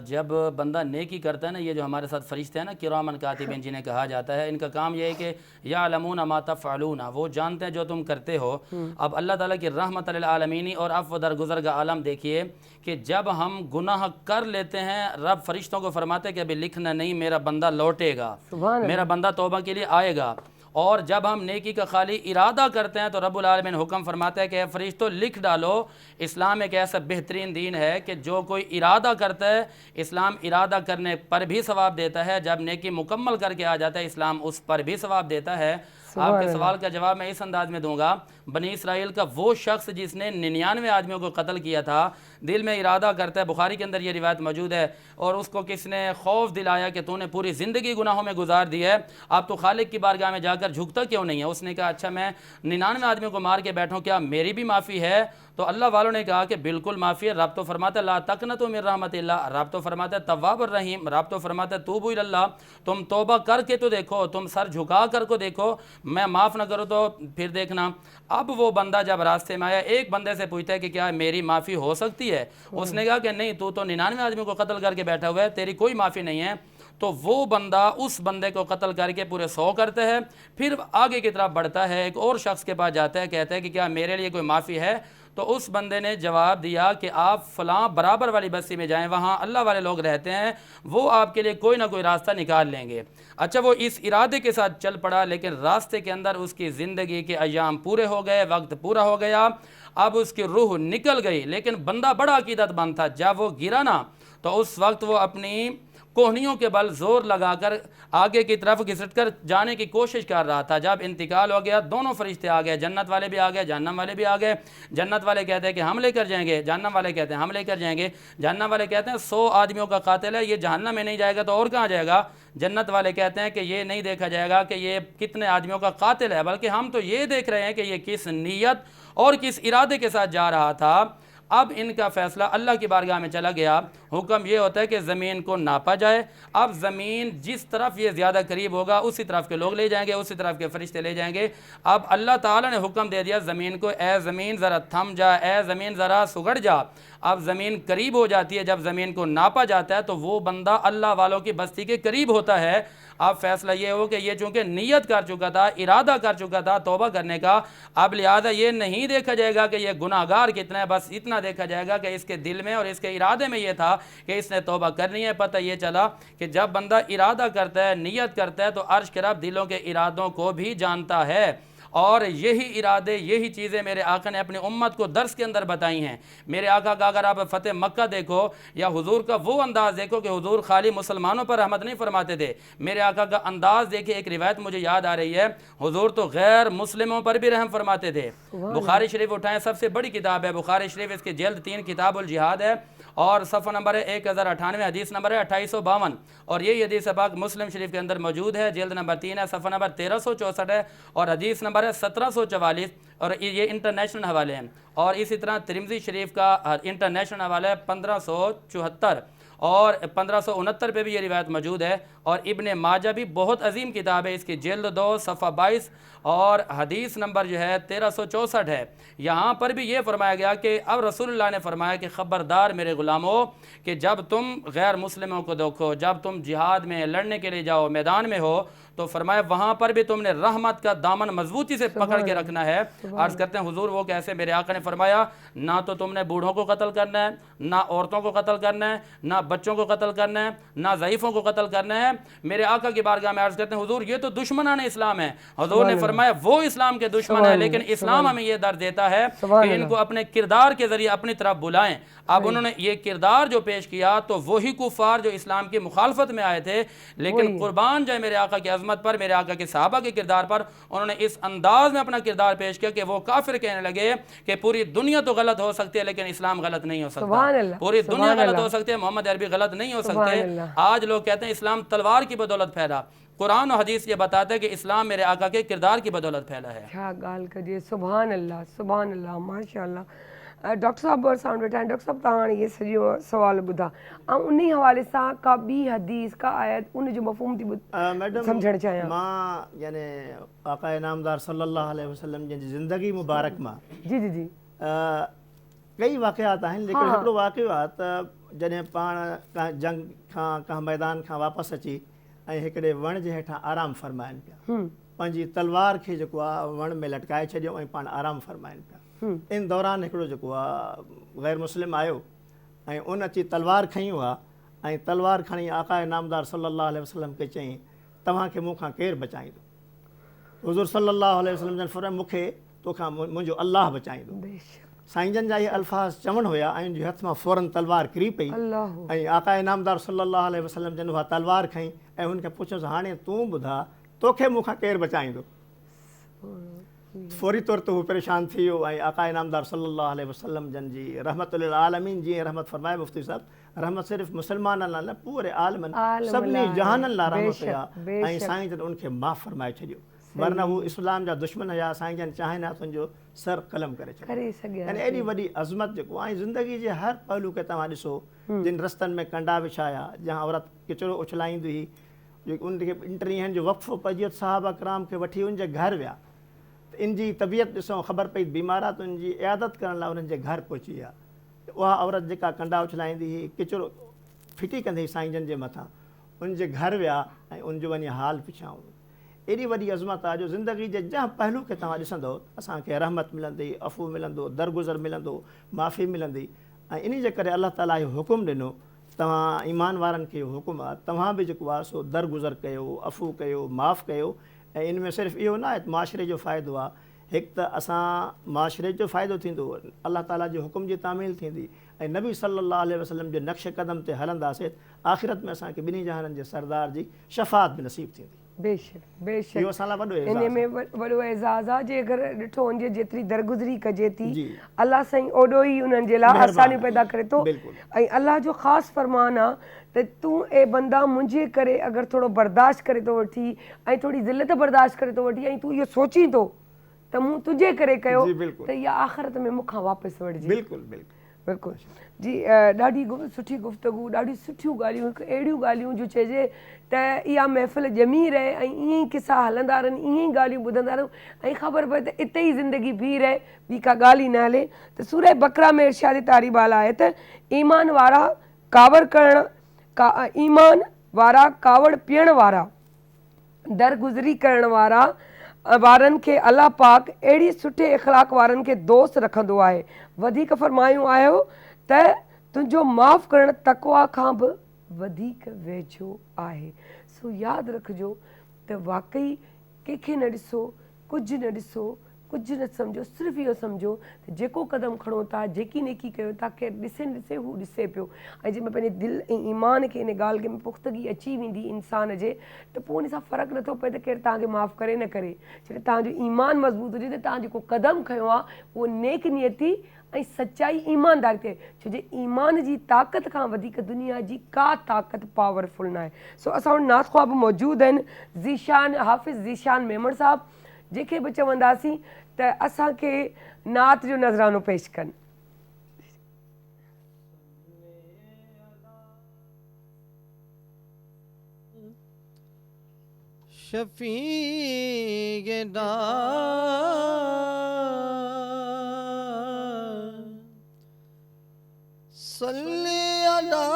جب بندہ نیکی کرتا ہے نا, یہ جو ہمارے ساتھ فرشتے ہیں نا کرامن کاتبین جنہیں کہا جاتا ہے, ان کا کام یہ ہے کہ یعلمون ما تفعلون, وہ جانتے ہیں جو تم کرتے ہو. اب اللہ تعالیٰ کی رحمت للعالمین اور عفو درگزر کا عالم دیکھیے کہ جب ہم گناہ کر لیتے ہیں, رب فرشتوں کو فرماتے ہیں کہ ابھی لکھنا نہیں, میرا بندہ لوٹے گا, میرا بندہ توبہ کے لیے آئے گا. اور جب ہم نیکی کا خالی ارادہ کرتے ہیں تو رب العالمین حکم فرماتا ہے کہ اے فرشتوں لکھ ڈالو. اسلام ایک ایسا بہترین دین ہے کہ جو کوئی ارادہ کرتا ہے, اسلام ارادہ کرنے پر بھی ثواب دیتا ہے, جب نیکی مکمل کر کے آ جاتا ہے اسلام اس پر بھی ثواب دیتا ہے. آپ کے سوال کا جواب میں اس انداز میں دوں گا. بنی اسرائیل کا وہ شخص جس نے 99 آدمیوں کو قتل کیا تھا, دل میں ارادہ کرتا ہے, بخاری کے اندر یہ روایت موجود ہے, اور اس کو کس نے خوف دلایا کہ تو نے پوری زندگی گناہوں میں گزار دی ہے, اب تو خالق کی بارگاہ میں جا کر جھکتا کیوں نہیں ہے؟ اس نے کہا اچھا میں 99 آدمیوں کو مار کے بیٹھوں, کیا میری بھی معافی ہے؟ تو اللہ والوں نے کہا کہ بالکل معافی ہے. رب تو فرماتا ہے لا تقنطوا من رحمت اللہ, رب تو فرماتا ہے تواب الرحیم, رب تو فرماتا ہے توبوا الی اللہ. تم توبہ کر کے تو دیکھو, تم سر جھکا کر کو دیکھو, میں معاف نہ کروں تو پھر دیکھنا. اب وہ بندہ جب راستے میں آیا, ایک بندے سے پوچھتا ہے کہ کیا میری معافی ہو سکتی ہے؟ اس نے کہا کہ نہیں, تو 99 آدمیوں کو قتل کر کے بیٹھا ہوا ہے, تیری کوئی معافی نہیں ہے. تو وہ بندہ اس بندے کو قتل کر کے پورے 100 کرتا ہے, پھر آگے کی طرف بڑھتا ہے, ایک اور شخص کے پاس جاتا ہے, کہتا ہے کہ کیا میرے لیے کوئی معافی ہے؟ تو اس بندے نے جواب دیا کہ آپ فلاں برابر والی بستی میں جائیں, وہاں اللہ والے لوگ رہتے ہیں, وہ آپ کے لیے کوئی نہ کوئی راستہ نکال لیں گے. اچھا وہ اس ارادے کے ساتھ چل پڑا, لیکن راستے کے اندر اس کی زندگی کے ایام پورے ہو گئے, وقت پورا ہو گیا, اب اس کی روح نکل گئی. لیکن بندہ بڑا عقیدت مند تھا, جب وہ گرا نا تو اس وقت وہ اپنی کوہنیوں کے بل زور لگا کر آگے کی طرف گھسٹ کر جانے کی کوشش کر رہا تھا. جب انتقال ہو گیا, دونوں فرشتے آ گئے, جنت والے بھی آ گئے, جہنم والے بھی آ گئے. جنت والے کہتے ہیں کہ ہم لے کر جائیں گے, جہنم والے کہتے ہیں ہم لے کر جائیں گے. جہنم والے کہتے ہیں 100 آدمیوں کا قاتل ہے, یہ جہنم میں نہیں جائے گا تو اور کہاں جائے گا؟ جنت والے کہتے ہیں کہ یہ نہیں دیکھا جائے گا کہ یہ کتنے آدمیوں کا قاتل ہے, بلکہ ہم تو یہ دیکھ رہے ہیں کہ یہ کس نیت اور کس ارادے کے ساتھ جا رہا تھا. اب ان کا فیصلہ اللہ کی بارگاہ میں چلا گیا. حکم یہ ہوتا ہے کہ زمین کو ناپا جائے. اب زمین جس طرف یہ زیادہ قریب ہوگا اسی طرف کے لوگ لے جائیں گے, اسی طرف کے فرشتے لے جائیں گے. اب اللہ تعالیٰ نے حکم دے دیا زمین کو, اے زمین ذرا تھم جا, اے زمین ذرا سگڑ جا. اب زمین قریب ہو جاتی ہے, جب زمین کو ناپا جاتا ہے تو وہ بندہ اللہ والوں کی بستی کے قریب ہوتا ہے. اب فیصلہ یہ ہو کہ یہ چونکہ نیت کر چکا تھا, ارادہ کر چکا تھا توبہ کرنے کا, اب لہذا یہ نہیں دیکھا جائے گا کہ یہ گناہگار کتنا ہے, بس اتنا دیکھا جائے گا کہ اس کے دل میں اور اس کے ارادے میں یہ تھا کہ اس نے توبہ کرنی ہے. پتہ یہ چلا کہ جب بندہ ارادہ کرتا ہے, نیت کرتا ہے, تو عرش کے رب دلوں کے ارادوں کو بھی جانتا ہے. اور یہی ارادے, یہی چیزیں میرے آقا نے اپنی امت کو درس کے اندر بتائی ہیں. میرے آقا کا اگر آپ فتح مکہ دیکھو یا حضور کا وہ انداز دیکھو کہ حضور خالی مسلمانوں پر رحمت نہیں فرماتے تھے. میرے آقا کا انداز دیکھیں, ایک روایت مجھے یاد آ رہی ہے, حضور تو غیر مسلموں پر بھی رحم فرماتے تھے. بخاری شریف اٹھائیں, سب سے بڑی کتاب ہے بخاری شریف, اس کی جلد 3 کتاب الجہاد ہے, اور صفحہ نمبر ہے 1098, حدیث نمبر ہے 2852. اور یہ حدیث پاک مسلم شریف کے اندر موجود ہے, جلد نمبر 3 ہے, صفحہ نمبر 1364 ہے, اور حدیث نمبر ہے 1744, اور یہ انٹرنیشنل حوالے ہیں. اور اسی طرح ترمذی شریف کا انٹرنیشنل حوالہ ہے 1574, اور 1569 پہ بھی یہ روایت موجود ہے. اور ابن ماجہ بھی بہت عظیم کتاب ہے, اس کی جلد 2 صفحہ 22 اور حدیث نمبر جو ہے 1364 ہے. یہاں پر بھی یہ فرمایا گیا کہ اب رسول اللہ نے فرمایا کہ خبردار میرے غلاموں, کہ جب تم غیر مسلموں کو دیکھو, جب تم جہاد میں لڑنے کے لیے جاؤ, میدان میں ہو, تو فرمایا وہاں پر بھی تم نے رحمت کا دامن مضبوطی سے پکڑ کے رکھنا ہے. عرض کرتے ہیں حضور وہ کیسے؟ میرے آقا نے فرمایا نہ تو تم نے بوڑھوں کو قتل کرنا ہے, نہ عورتوں کو قتل کرنا ہے, نہ بچوں کو قتل کرنا ہے, نہ ضعیفوں کو قتل کرنا ہے. میرے آقا کی بارگاہ میں عرض کرتے ہیں حضور یہ تو دشمنان اسلام ہے. حضور نے فرمایا وہ اسلام کے دشمن ہے, لیکن اسلام ہمیں یہ درد دیتا ہے کہ ان کو اپنے کردار کے ذریعے اپنی طرف بلائیں. اب انہوں نے یہ کردار جو پیش کیا تو وہی کفار جو اسلام کی مخالفت میں آئے تھے, لیکن قربان جائے میرے آقا کی عظمت پر, میرے آقا کے صحابہ کے کردار پر, انہوں نے اس انداز میں اپنا کردار پیش کیا کہ وہ کافر کہنے لگے کہ پوری دنیا تو غلط ہو سکتی ہے لیکن اسلام غلط نہیں ہو سکتا, پوری دنیا غلط ہو سکتی ہے, محمد عربی غلط نہیں ہو سکتے. آج لوگ کہتے ہیں اسلام تلوار کی بدولت پھیلا, قرآن و حدیث یہ بتاتا ہے کہ اسلام میرے آقا کے کردار کی بدولت پھیلا ہے. کیا گال کریے, سبحان اللہ, سبحان اللہ, ماشاء اللہ. डॉक्टर साहब साउंड वेठा आहिनि। डॉक्टर साहब तव्हां हाणे इहे सॼो सुवाल ॿुधा ऐं उन हवाले सां का ॿी हदीस का आयत उन जो मफ़हूम थी मैडम सम्झणु चाहियां। मां यानी आका इनामदार सल्लल्लाहु अलैहि वसल्लम जी ज़िंदगी मुबारक मां जी जी जी कई वाक़ियात आहिनि, लेकिन हिकिड़ो वाक़ियो आहे त जॾहिं पाण का जंग खां का मैदान खां वापसि अची ऐं हिकिड़े वण जे हेठां आराम फरमाइनि पिया, पंहिंजी तलवार खे जेको आहे वण में लटकाए छॾियो ऐं पाण आराम फरमाइनि पिया। इन दौरान हिकिड़ो जेको आहे ग़ैर मुस्लिम आयो ऐं उन अची तलवार खयूं आहे ऐं तलवार खणी आका इनामदार सल्लल्लाहु अलैहि वसल्लम खे चयईं तव्हांखे मूंखां केरु बचाईंदो? हुज़ूर सल्लल्लाहु अलैहि वसल्लम जन फरमायो मूंखे तोखां मुंहिंजो अल्लाह बचाईंदो। साईं जन जा इहे अल्फाज़ चवण हुया ऐं उनजे हथ मां फ़ौरन तलवार किरी पई ऐं आका इनामदार सल्लल्लाहु अलैहि वसल्लम जन उहा तलवार खईं ऐं हुनखे पुछियोसि हाणे तूं ॿुधा तोखे मूंखां केरु बचाईंदो? फौरी तौर ते हू परेशान थी वियो ऐं आका इनामदार सल्लल्लाहु अलैहि वसल्लम जन जी रहमतुल आलमीन जीअं रहमत फरमाए मुफ़्ती साहब रहमत सिर्फ़ु मुस्लमाननि लाइ न पूरे आलमनि सभिनी जहाननि लाइ रहमत हुया ऐं साईं जन उनखे माफ़ फरमाए छॾियो, वरना हू इस्लाम जा दुश्मन हुया। साईं जन चाहिनि हा तुंहिंजो सर कलम करे छॾियो। यानी एॾी वॾी अज़मत जेको ऐं ज़िंदगी जे हर पहलू खे तव्हां ॾिसो, जिन रस्तनि में कंडा विछाया जहाँ औरत किचिरो उछलाईंदी हुई, जेको उनखे 2 ॾींहंनि जो वक़्फ़ो पइजी सहाबा किराम खे वठी उनजे घर विया त इन जी तबियत ॾिसो ख़बर पई बीमार आहे त उनजी इयादत करण लाइ उन्हनि जे घर पहुची विया। उहा औरत जेका कंडा उछलाईंदी हुई किचिरो फिटी कंदी हुई साईं जन जे मथां, उनजे घर विया ऐं उनजो वञी हाल पुछाऊं। एॾी वॾी अज़मत आहे जो ज़िंदगी जे जंहिं पहलू खे तव्हां ॾिसंदो असांखे रहमत मिलंदी, अफ़ू मिलंदो, दरगुज़र मिलंदो, माफ़ी मिलंदी। ऐं इन जे करे अलाह ताला इहो हुकुम ॾिनो तव्हां ईमान वारनि खे इहो हुकुम आहे तव्हां बि जेको आहे सो दरगुज़र कयो, अफ़ू कयो, माफ़ कयो। ऐं इन में सिर्फ़ु इहो न आहे माशरे जो फ़ाइदो आहे, हिकु त असां माशरे जो फ़ाइदो थींदो, अलाह ताला जे हुकुम जी तामील थींदी ऐं नबी सल्लल्लाहु अलैहि वसल्लम जे नक्श कदम ते हलंदासीं आख़िरत में असांखे ॿिन्ही जहाननि जे सरदार जी शफ़ाअत बि नसीब थींदी। बेशक बेशक इहो असां लाइ वॾो एज़ाज़ इन में वॾो एज़ाज़ आहे जे अगरि ॾिठो वञे जेतिरी दरगुज़री कजे थी अलाह साईं ओॾो ई उन्हनि जे लाइ आसानियूं पैदा करे थो। ऐं अलाह जो ख़ासि फ़रमान आहे त तूं ए बंदा मुंहिंजे करे अगरि थोरो बर्दाश्त करे थो वठी ऐं थोरी ज़िलत बर्दाश्त करे थो वठी ऐं तूं इहो सोची थो त मूं तुंहिंजे करे कयो त इहा आख़िरत में मूंखां वापसि वठिजे। बिल्कुलु बिल्कुलु बिल्कुलु जी ॾाढी सुठी गुफ़्तगू, ॾाढी सुठियूं ॻाल्हियूं, हिकु अहिड़ियूं ॻाल्हियूं जो चइजे त इहा महफ़िल ॼमी रहे ऐं ईअं ई किसा हलंदा रहनि, ईअं ई ॻाल्हियूं ॿुधंदा रहूं ऐं ख़बर पए त इते ई ज़िंदगी बीह रहे, ॿी का ॻाल्हि ई न हले। त सूरह बकरा में इरशाद तारीबाल आहे त ईमान वारा ईमान वारा कावड़ पीअण वारा दरगुज़री करण वारनि खे अलाह पाक अहिड़ी सुठे इख़लाक़ वारनि खे दोस्त रखंदो आहे। वधीक फ़रमायूं आहियो त तुंहिंजो माफ़ करणु तक़वा खां बि वधीक वेझो आहे। सो यादि रखिजो त वाक़ई कंहिंखे न ॾिसो, कुझु न ॾिसो, कुझु न सम्झो, सिर्फ़ु इहो सम्झो त जेको क़दम खणो था, जेकी नेकी कयो था, केरु ॾिसे न ॾिसे हू ॾिसे पियो। ऐं जंहिंमें पंहिंजे दिलि ऐं ईमान खे इन ॻाल्हि में पुख़्तगी अची वेंदी इंसान जे त पोइ उन सां फ़र्क़ु नथो पए त केरु तव्हांखे माफ़ु करे न करे। छो तव्हांजो ईमान मज़बूत हुजे त तव्हां जेको क़दम खयो आहे उहो नेक नियती ऐं सचाई ईमानदारी थिए, छो जे ईमान जी ताक़त खां वधीक दुनिया जी का ताक़त पावरफुल न आहे। सो असां वटि नात ख़्वाब मौजूदु आहिनि ज़ीशान हाफ़िज़ ज़ीशान मेमण साहब, जंहिंखे बि चवंदासीं त असांखे नात जो नज़रानो पेश कनि। शफ़ीए सल्ली अला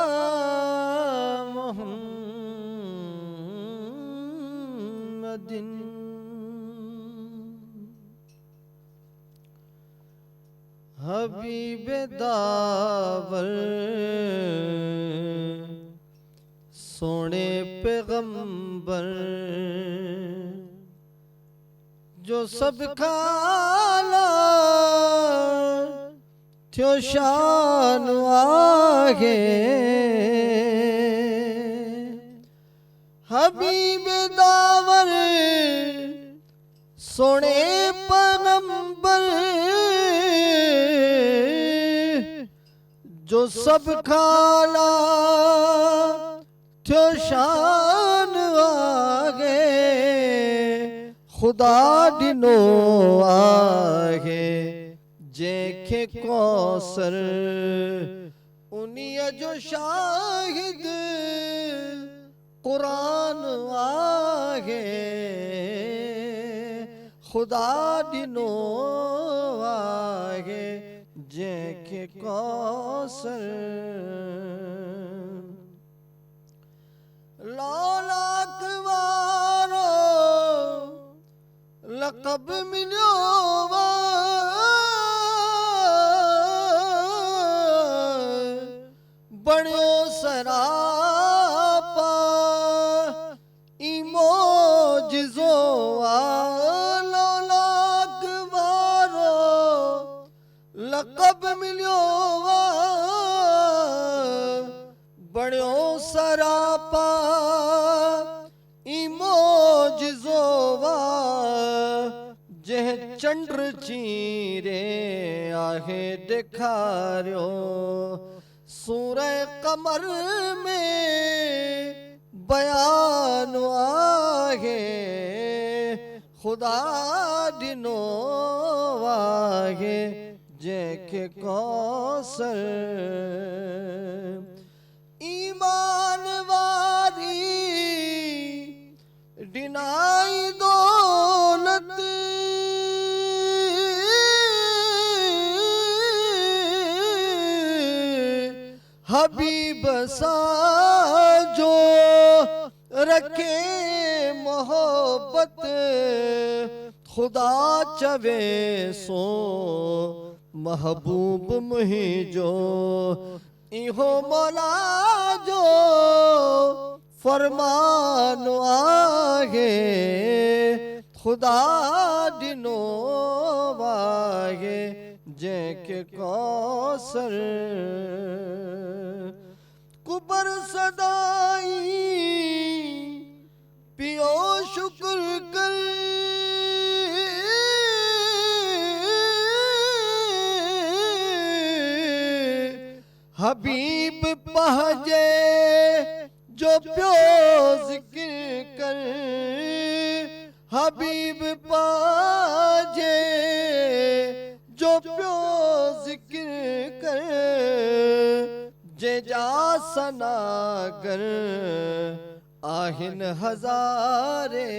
मुहम्मदिन हबीब दावर सोने पैगंबर जो सब खाला थियो शान आहे हबीब दावर सोने पैगंबर जो सब खाला थियो शान आहे खुदा ॾिनो आहे जंहिंखे کوثر انہی جو شاہد قرآن آگے خدا ڈنو آگے جے کوثر لولاک وارو لقب ملیو بڑیو سراپا ای موجزو لولاک وارو لقب ملیو بڑیو سراپا ای موجزو جہ چنڈر چیرے آہے دکھاریو سورہ قمر میں بیان آگے خدا ڈنو آگے جے کے کوثر ایمان واری ڈنائی دولت حبیب سا جو رکھے محبت خدا چوے سو محبوب مہیجو ایہو مولا جو فرمان آگے خدا ڈنو آگے جے کے کوثر کبر صدائی پیو شکر کر حبیب پہجے جو پیو ذکر کر حبیب پہجے جو پیو ذکر کر جے جا سناگر آہن ہزارے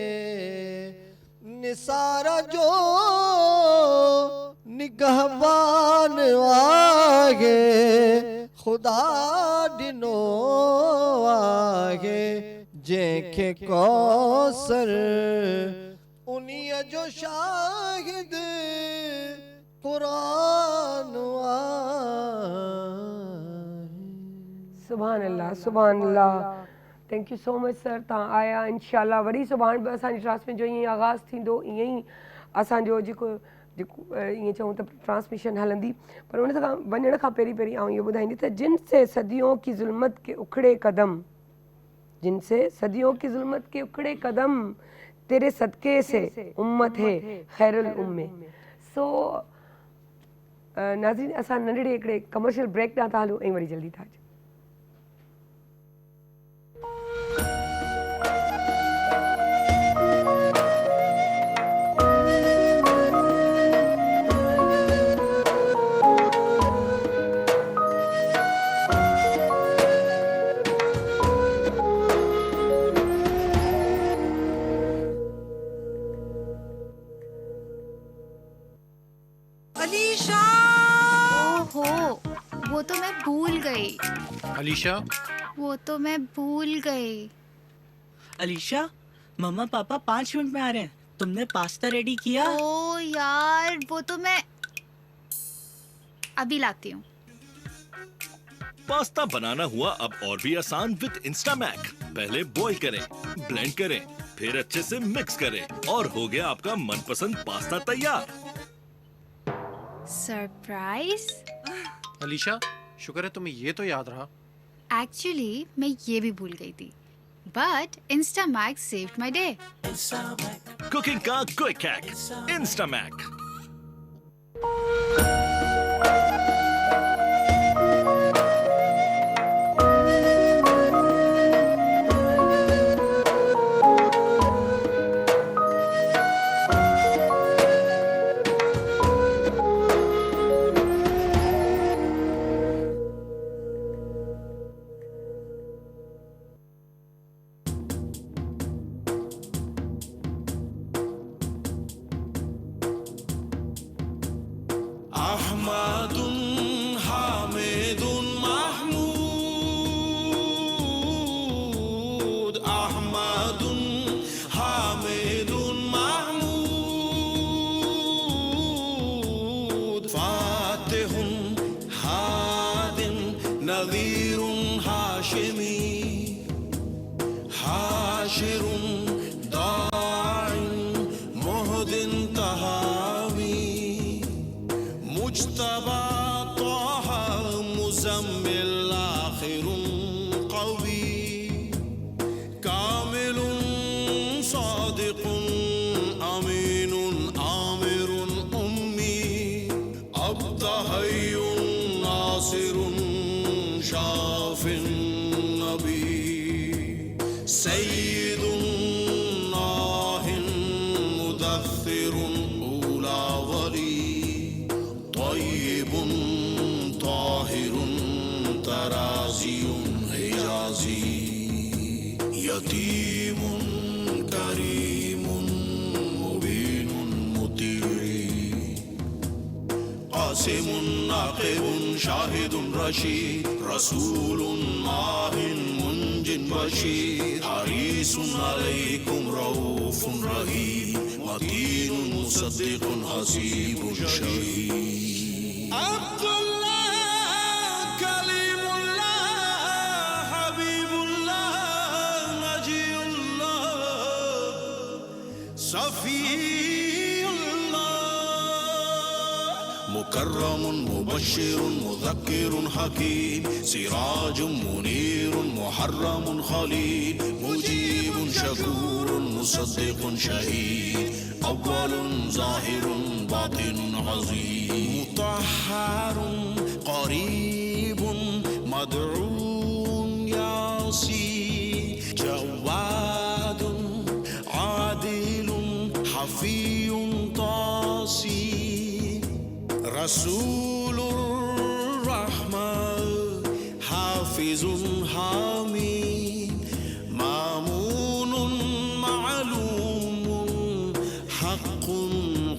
نثارا جو نگہبان آگے خدا ڈنو آگے جے کے کوثر انہی جو شاہد قرآن سبحان اللہ سبحان اللہ. تھینک یو سو مچ سر تاں آیا. انشاءاللہ وری سبحان اساں جی ٹرانسمیشن جو ईअं आगाज़ थींदो ईअं ई असांजो जेको ईअं चऊं त ट्रांसमिशन हलंदी. पर उन सां वञण खां पहिरीं आउं इहो ॿुधाईंदी त जिन से सदियों की ज़ुल्मत के उखड़े कदम जिन से सदियों की ज़ुल्मत के उखड़े कदम तेरे सदके से उम्मत है खैरुल उम्मे. सो नाज़रीन असां नंढड़े हिकिड़े कमर्शियल ब्रेक ॾांहुं था हलूं ऐं वरी जल्दी था अचूं. अलीशा वो तो मैं भूल गई. अलीशा मम्मा पापा 5 मिनट में आ रहे हैं. तुमने पास्ता रेडी किया? ओ यार वो तो मैं अभी लाती हूँ. पास्ता बनाना हुआ अब और भी आसान विद इंस्टामैक. पहले बॉईल करें, ब्लेंड करें, फिर अच्छे से मिक्स करें और हो गया आपका मनपसंद पास्ता तैयार. सरप्राइज. अलीशा शुक्र है तुम्हें ये तो याद रहा. एक्चुअली मैं ये भी भूल गई थी but Instamac saved my day. Cooking का quick hack Instamac. Ahmed Hamid Mahmood Ahmed Hamid Mahmood Fateh هاد نذير هاشمي حاشر داع مهد تهامي مجتبى طه مزمل آخر قوي كامل صادق أمين آمر أمي أبتهي ناصر شاف النبي سيد ناه مدثر أولى ولي طيب طاهر ترازي حجازي يتيم كريم مبين مطيع قاسم ناقب شاهد رشيد رسول ماه منج بشير حريص عليكم رؤوف رحيم متين مصدق حسيب شهيد عبد الله كليم الله حبيب الله نجي الله صفي مكرم مبشر مذكر حكيم سراج منير محرم خليل مجيب شكور مصدق شهيد أول ظاهر باطن عظيم مطهر قريب مدعو ياسين جواد عادل حفي طاسي رسول الرحمة حافظ حامي مامون معلوم حق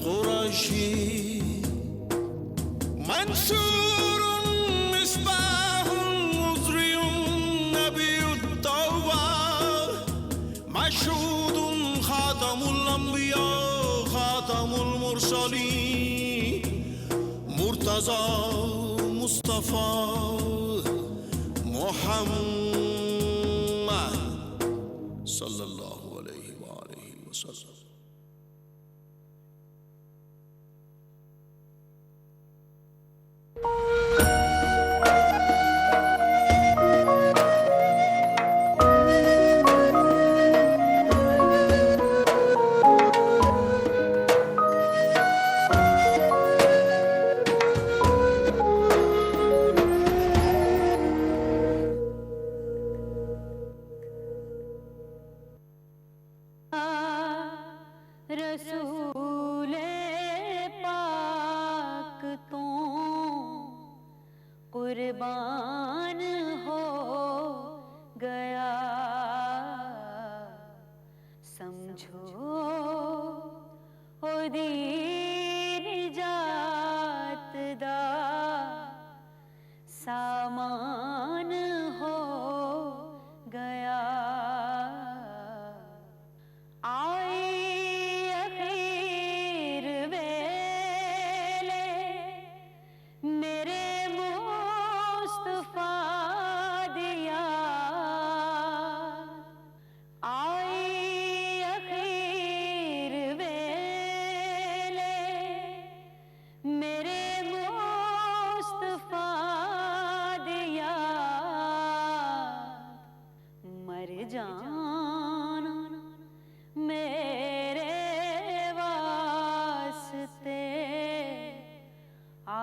قرشي منصور مصباح مضري نبي التوبة مشهود خاتم الأنبياء خاتم المرسلين مرتضى مصطفى محمد صلى الله عليه وآله وسلم. रसूल पाक तो कुर्बान हो गया समझो ओ दीन जात दा सामान हो गया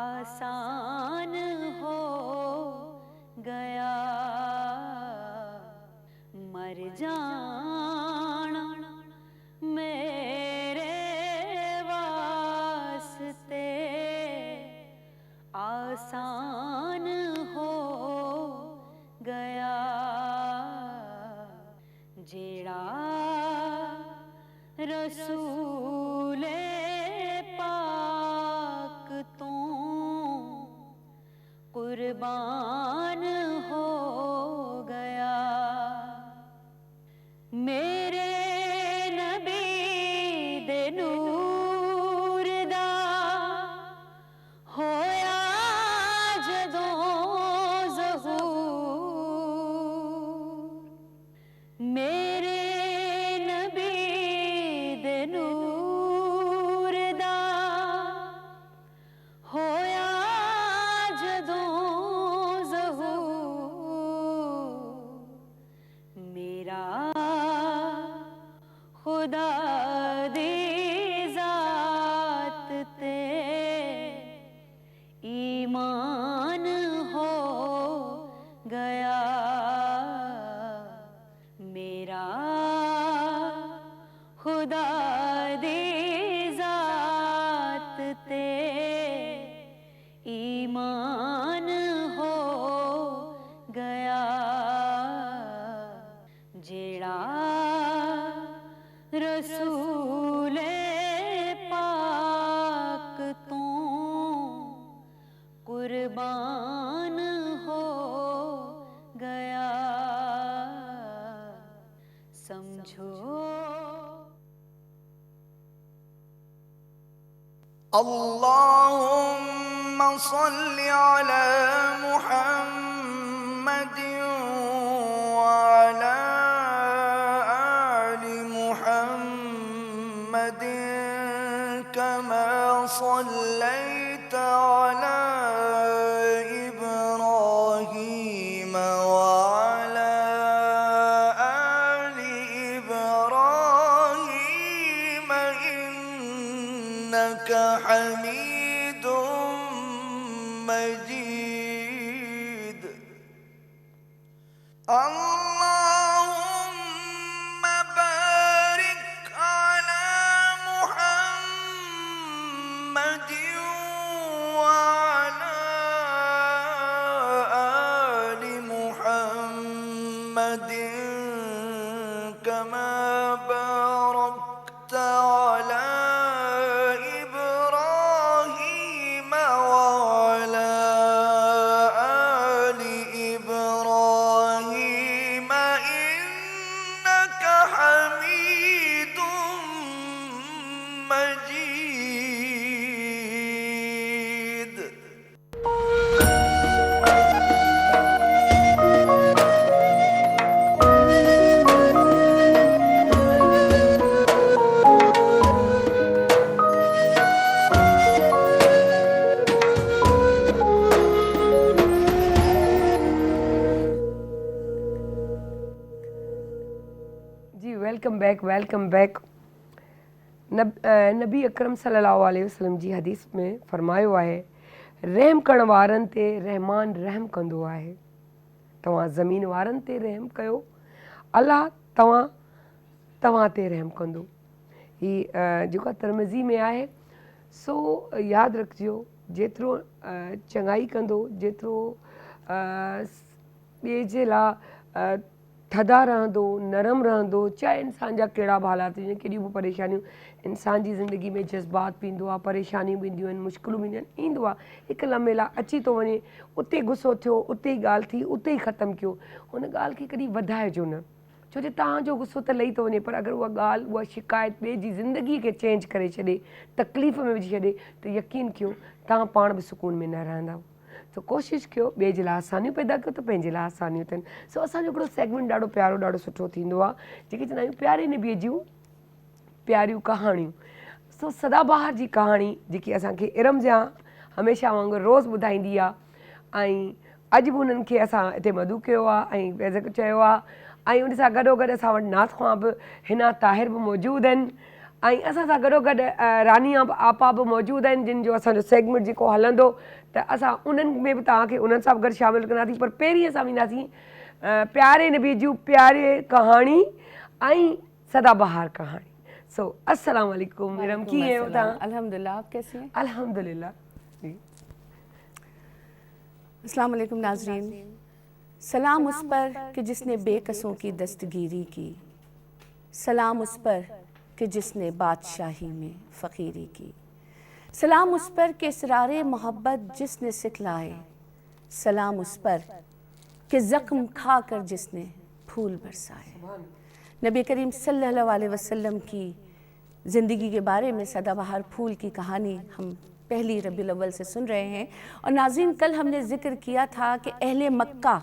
आसान हो गया मर जाना मेरे वास्ते आसान हो गया जेड़ा रसूले पाक तो قربان ہو گیا میرے نبی دے نور دا ہویا جدوں ظہور میرے نبی دے نور دا ہویا جدوں ظہور میرا خدا دی ذات تے ایمان ہو گیا میرا خدا دی ذات تے ایمان ہو گیا جیڑا رسول پاک تو قربان ہو گیا سمجھو اللهم صل على محمد وعلى آل محمد كما صليت على إبراهيم وعلى آل إبراهيم إنك حميد مجيد اللهم بارك على محمد وعلى آل محمد كما باركت على إبراهيم وعلى آل إبراهيم إنك حميد مجيد جی ویلکم بیک نبی اکرم صلی اللہ علیہ وسلم جی حدیث میں فرماयो आहे रहम करण वारनि ते रहमान रहम कंदो आहे तव्हां ज़मीन वारनि ते रहम कयो अलाह तव्हां ते रहम कंदो ही जेका तिरमिज़ी में आहे सो यादि रखिजो जेतिरो चङाई कंदो जेतिरो ॿिए जे लाइ थधा रहंदो नरम रहंदो चाहे इंसान जा कहिड़ा बि हालात हुजनि केॾियूं बि परेशानियूं इंसान जी ज़िंदगी में जज़्बात बि ईंदो आहे परेशानियूं बि ईंदियूं आहिनि मुश्किलूं बि ईंदियूं आहिनि ईंदो आहे हिकु लम्हे लाइ अची थो वञे उते गुस्सो थियो उते ई ॻाल्हि थी उते ई ख़तमु कयो हुन ॻाल्हि खे कॾहिं वधाइजो न छो जो तव्हांजो गुस्सो त लही थो वञे पर अगरि उहा ॻाल्हि उहा शिकायत ॿिए जी ज़िंदगीअ खे चेंज करे छॾे तकलीफ़ में विझी छॾे त यकीन कयो तव्हां पाण बि सुकून में न रहंदा सो कोशिशि कयो ॿिए जे लाइ आसानियूं पैदा कयो त पंहिंजे लाइ आसानियूं थियनि सो असांजो हिकिड़ो सेगमेंट ॾाढो प्यारो ॾाढो सुठो थींदो आहे जेके चवंदा आहियूं प्यारे नबीअ जूं प्यारियूं कहाणियूं सो सदाबहार जी कहाणी जेकी असांखे इरम जा हमेशह वांगुरु रोज़ु ॿुधाईंदी आहे ऐं अॼु बि उन्हनि खे असां हिते मधु कयो आहे ऐं बेज़क चयो आहे ऐं उन सां गॾोगॾु असां वटि नाथ ख़्वां बि हिना ताहिर बि मौजूदु आहिनि ऐं असां सां गॾोगॾु रानी आपा बि मौजूदु आहिनि जिन जो असांजो सेगमेंट जेको हलंदो त असां उन्हनि में बि तव्हांखे उन्हनि सां बि गॾु शामिलु कंदासीं पर पहिरीं असां वेंदासीं प्यारे नबी जूं प्यारे कहाणी ऐं सदाबहार कहाणी सो अस्सलाम वालेकुम इरम कीअं आहियो तव्हां अल्हम्दुलिल्लाह आप कैसे हैं अल्हम्दुलिल्लाह जी अस्सलाम वालेकुम नाज़रीन सलाम उस पर कि जिसने बेकसों की दस्तगीरी की सलाम उस पर कि जिसने बादशाही में फ़कीरी की सलाम उस पर कि इसरार मोहब्बत जिसने सिखलाए सलाम उस पर कि ज़ख्म खा कर जिसने फूल बरसाए। नबी करीम सल्लल्लाहु अलैहि वसल्लम की ज़िंदगी के बारे में सदाबहार फूल की कहानी हम पहली रबीउल अव्वल से सुन रहे हैं। और नाज़रीन, कल हमने ज़िक्र किया था कि अहले मक्का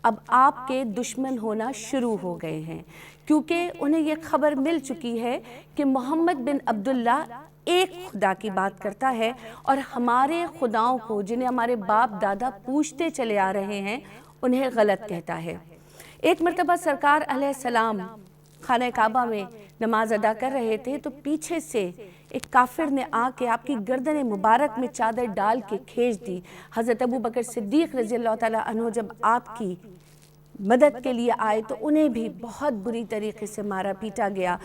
अब आपके दुश्मन होना शुरू हो गए हैं, क्योंकि उन्हें ये खबर मिल चुकी है कि मोहम्मद बिन अब्दुल्ला एक खुदा की बात करता है और हमारे खुदाओं को, जिन्हें हमारे बाप दादा पूछते चले आ रहे हैं, उन्हें गलत कहता है। एक मरतबा सरकार अलैहिस्सलाम खाना काबा में नमाज अदा कर रहे थे तो पीछे से एक काफिर ने आके आपकी गर्दन मुबारक में चादर डाल के खींच दी। हज़रत अबू बकर सिद्दीक़ रज़ी अल्लाह ताला अन्हु जब आपकी मदद के लिए आए तो उन्हें भी बहुत बुरी तरीके से मारा पीटा गया।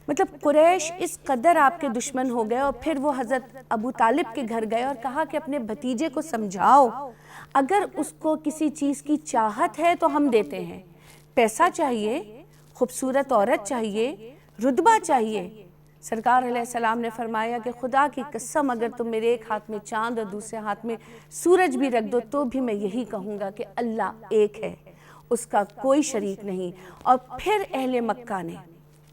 मतलब कुरैश इस कदर आपके दुश्मन हो गए। और फिर वो हज़रत अबू तालिब के घर गए और कहा कि अपने भतीजे को समझाओ, अगर उसको किसी चीज़ की चाहत है तो हम देते हैं, पैसा चाहिए, खूबसूरत औरत चाहिए, रुतबा चाहिए। सरकार अलैहिस्सलाम ने फरमाया कि खुदा की कसम, अगर तुम मेरे एक हाथ में चांद और दूसरे हाथ में सूरज भी रख दो तो भी मैं यही कहूँगा कि अल्लाह एक है, उसका कोई शरीक नहीं। और फिर अहले मक्का ने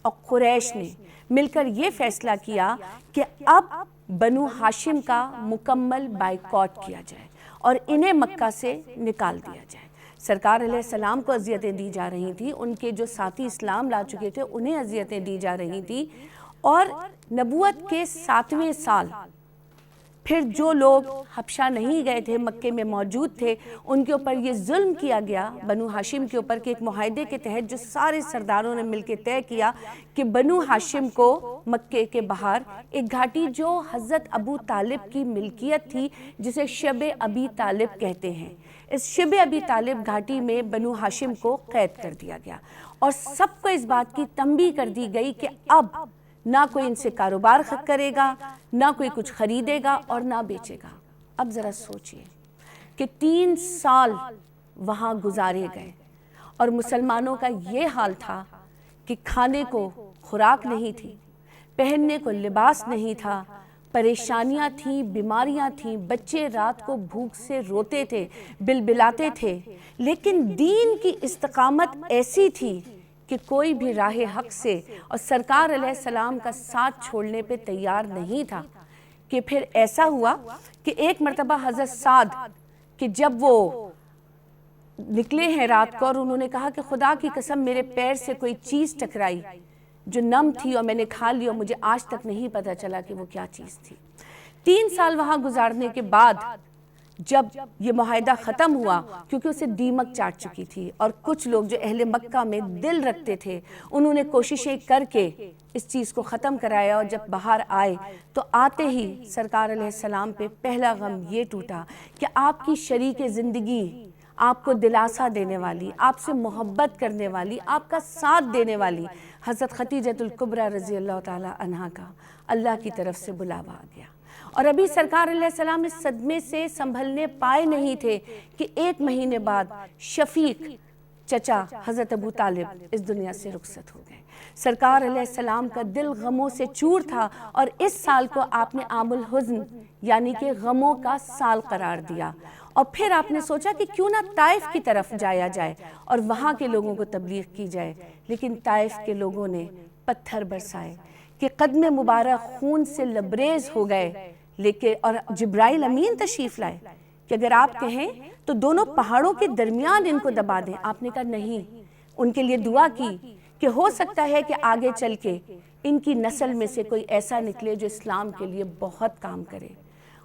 और कुरैश ने मिलकर ये फैसला किया कि अब बनु हाशिम का मुकम्मल बाइकॉट किया जाए और इन्हें मक्का से निकाल दिया जाए। सरकार अलैहिस्सलाम को अज़ियतें दी जा रही थी, उनके जो साथी इस्लाम ला चुके थे उन्हें अज़ियतें दी जा रही थी। और नबूवत के 7वें साल फिर जो लोग हबशा नहीं गए थे, मक्के में मौजूद थे, उनके ऊपर ये जुल्म किया गया बनु हाशिम के ऊपर कि एक मुआहदे के तहत जो सारे सरदारों ने मिलकर तय किया कि बनु हाशिम को मक्के के बाहर एक घाटी जो हज़रत अबू तालिब की मिल्कियत थी, जिसे शब अबी तालिब कहते हैं, इस शब अबी तालिब घाटी में बनु हाशिम को कैद कर दिया गया। और सबको इस बात की तंबीह कर दी गई कि अब ना कोई इनसे कारोबार करेगा, ना कोई कुछ खरीदेगा और ना बेचेगा। अब ज़रा सोचिए कि 3 साल वहाँ गुजारे गए और मुसलमानों का ये हाल था कि खाने को खुराक नहीं थी, पहनने को लिबास नहीं था, परेशानियाँ थीं, बीमारियाँ थीं, बच्चे रात को भूख से रोते थे, बिलबिलाते थे। लेकिन दीन की इस्तकामत ऐसी थी कि कोई भी राह हक से और सरकार अलैहिस्सलाम का साथ छोड़ने पे तैयार नहीं था। कि फिर ऐसा हुआ कि एक मरतबा हज़रत साद कि जब वो निकले हैं रात को और उन्होंने कहा कि खुदा की कसम मेरे पैर से कोई चीज़ टकराई जो नम थी और मैंने खा ली और मुझे आज तक नहीं पता चला कि वो क्या चीज़ थी। 3 साल वहाँ गुजारने के बाद जब ये मुआहदा ख़त्म हुआ, क्योंकि उसे दीमक चाट चुकी थी और कुछ लोग जो अहले मक्का में दिल रखते थे उन्होंने कोशिशें करके इस चीज़ को ख़त्म कराया। और जब बाहर आए तो आते ही सरकार अलैहिस्सलाम पे पहला गम ये टूटा कि आपकी शरीक ज़िंदगी, आपको दिलासा देने वाली, आपसे मोहब्बत करने वाली, आपका साथ देने वाली हज़रत खदीजतुल कुबरा रज़ी अल्लाह ताला अन्हा का अल्लाह की तरफ से बुलावा आ गया। और अभी सरकार अलैहिस्सलाम इस सदमे से संभलने पाए नहीं थे कि 1 महीने बाद शफीक चचा हज़रत अबू तालिब इस दुनिया से रुखसत हो गए। सरकार अलैहिस्सलाम का दिल गमों से चूर था और इस साल को आपने आमुल हुज़्न यानी कि गमों का साल करार दिया। और फिर आपने सोचा कि क्यों ना ताइफ की तरफ जाया जाए और वहाँ के लोगों को तबलीग की जाए। लेकिन ताइफ के लोगों ने पत्थर बरसाए कि कदम मुबारक खून से लबरेज हो गए। लेकिन और जिब्राइल अमीन तशरीफ़ लाए कि अगर आप कहें तो दोनों पहाड़ों के दरमियान इनको दबा दें। आपने कहा नहीं, उनके लिए दुआ की कि हो सकता है कि आगे चल के इनकी नस्ल में से कोई ऐसा निकले जो इस्लाम के लिए बहुत काम करे।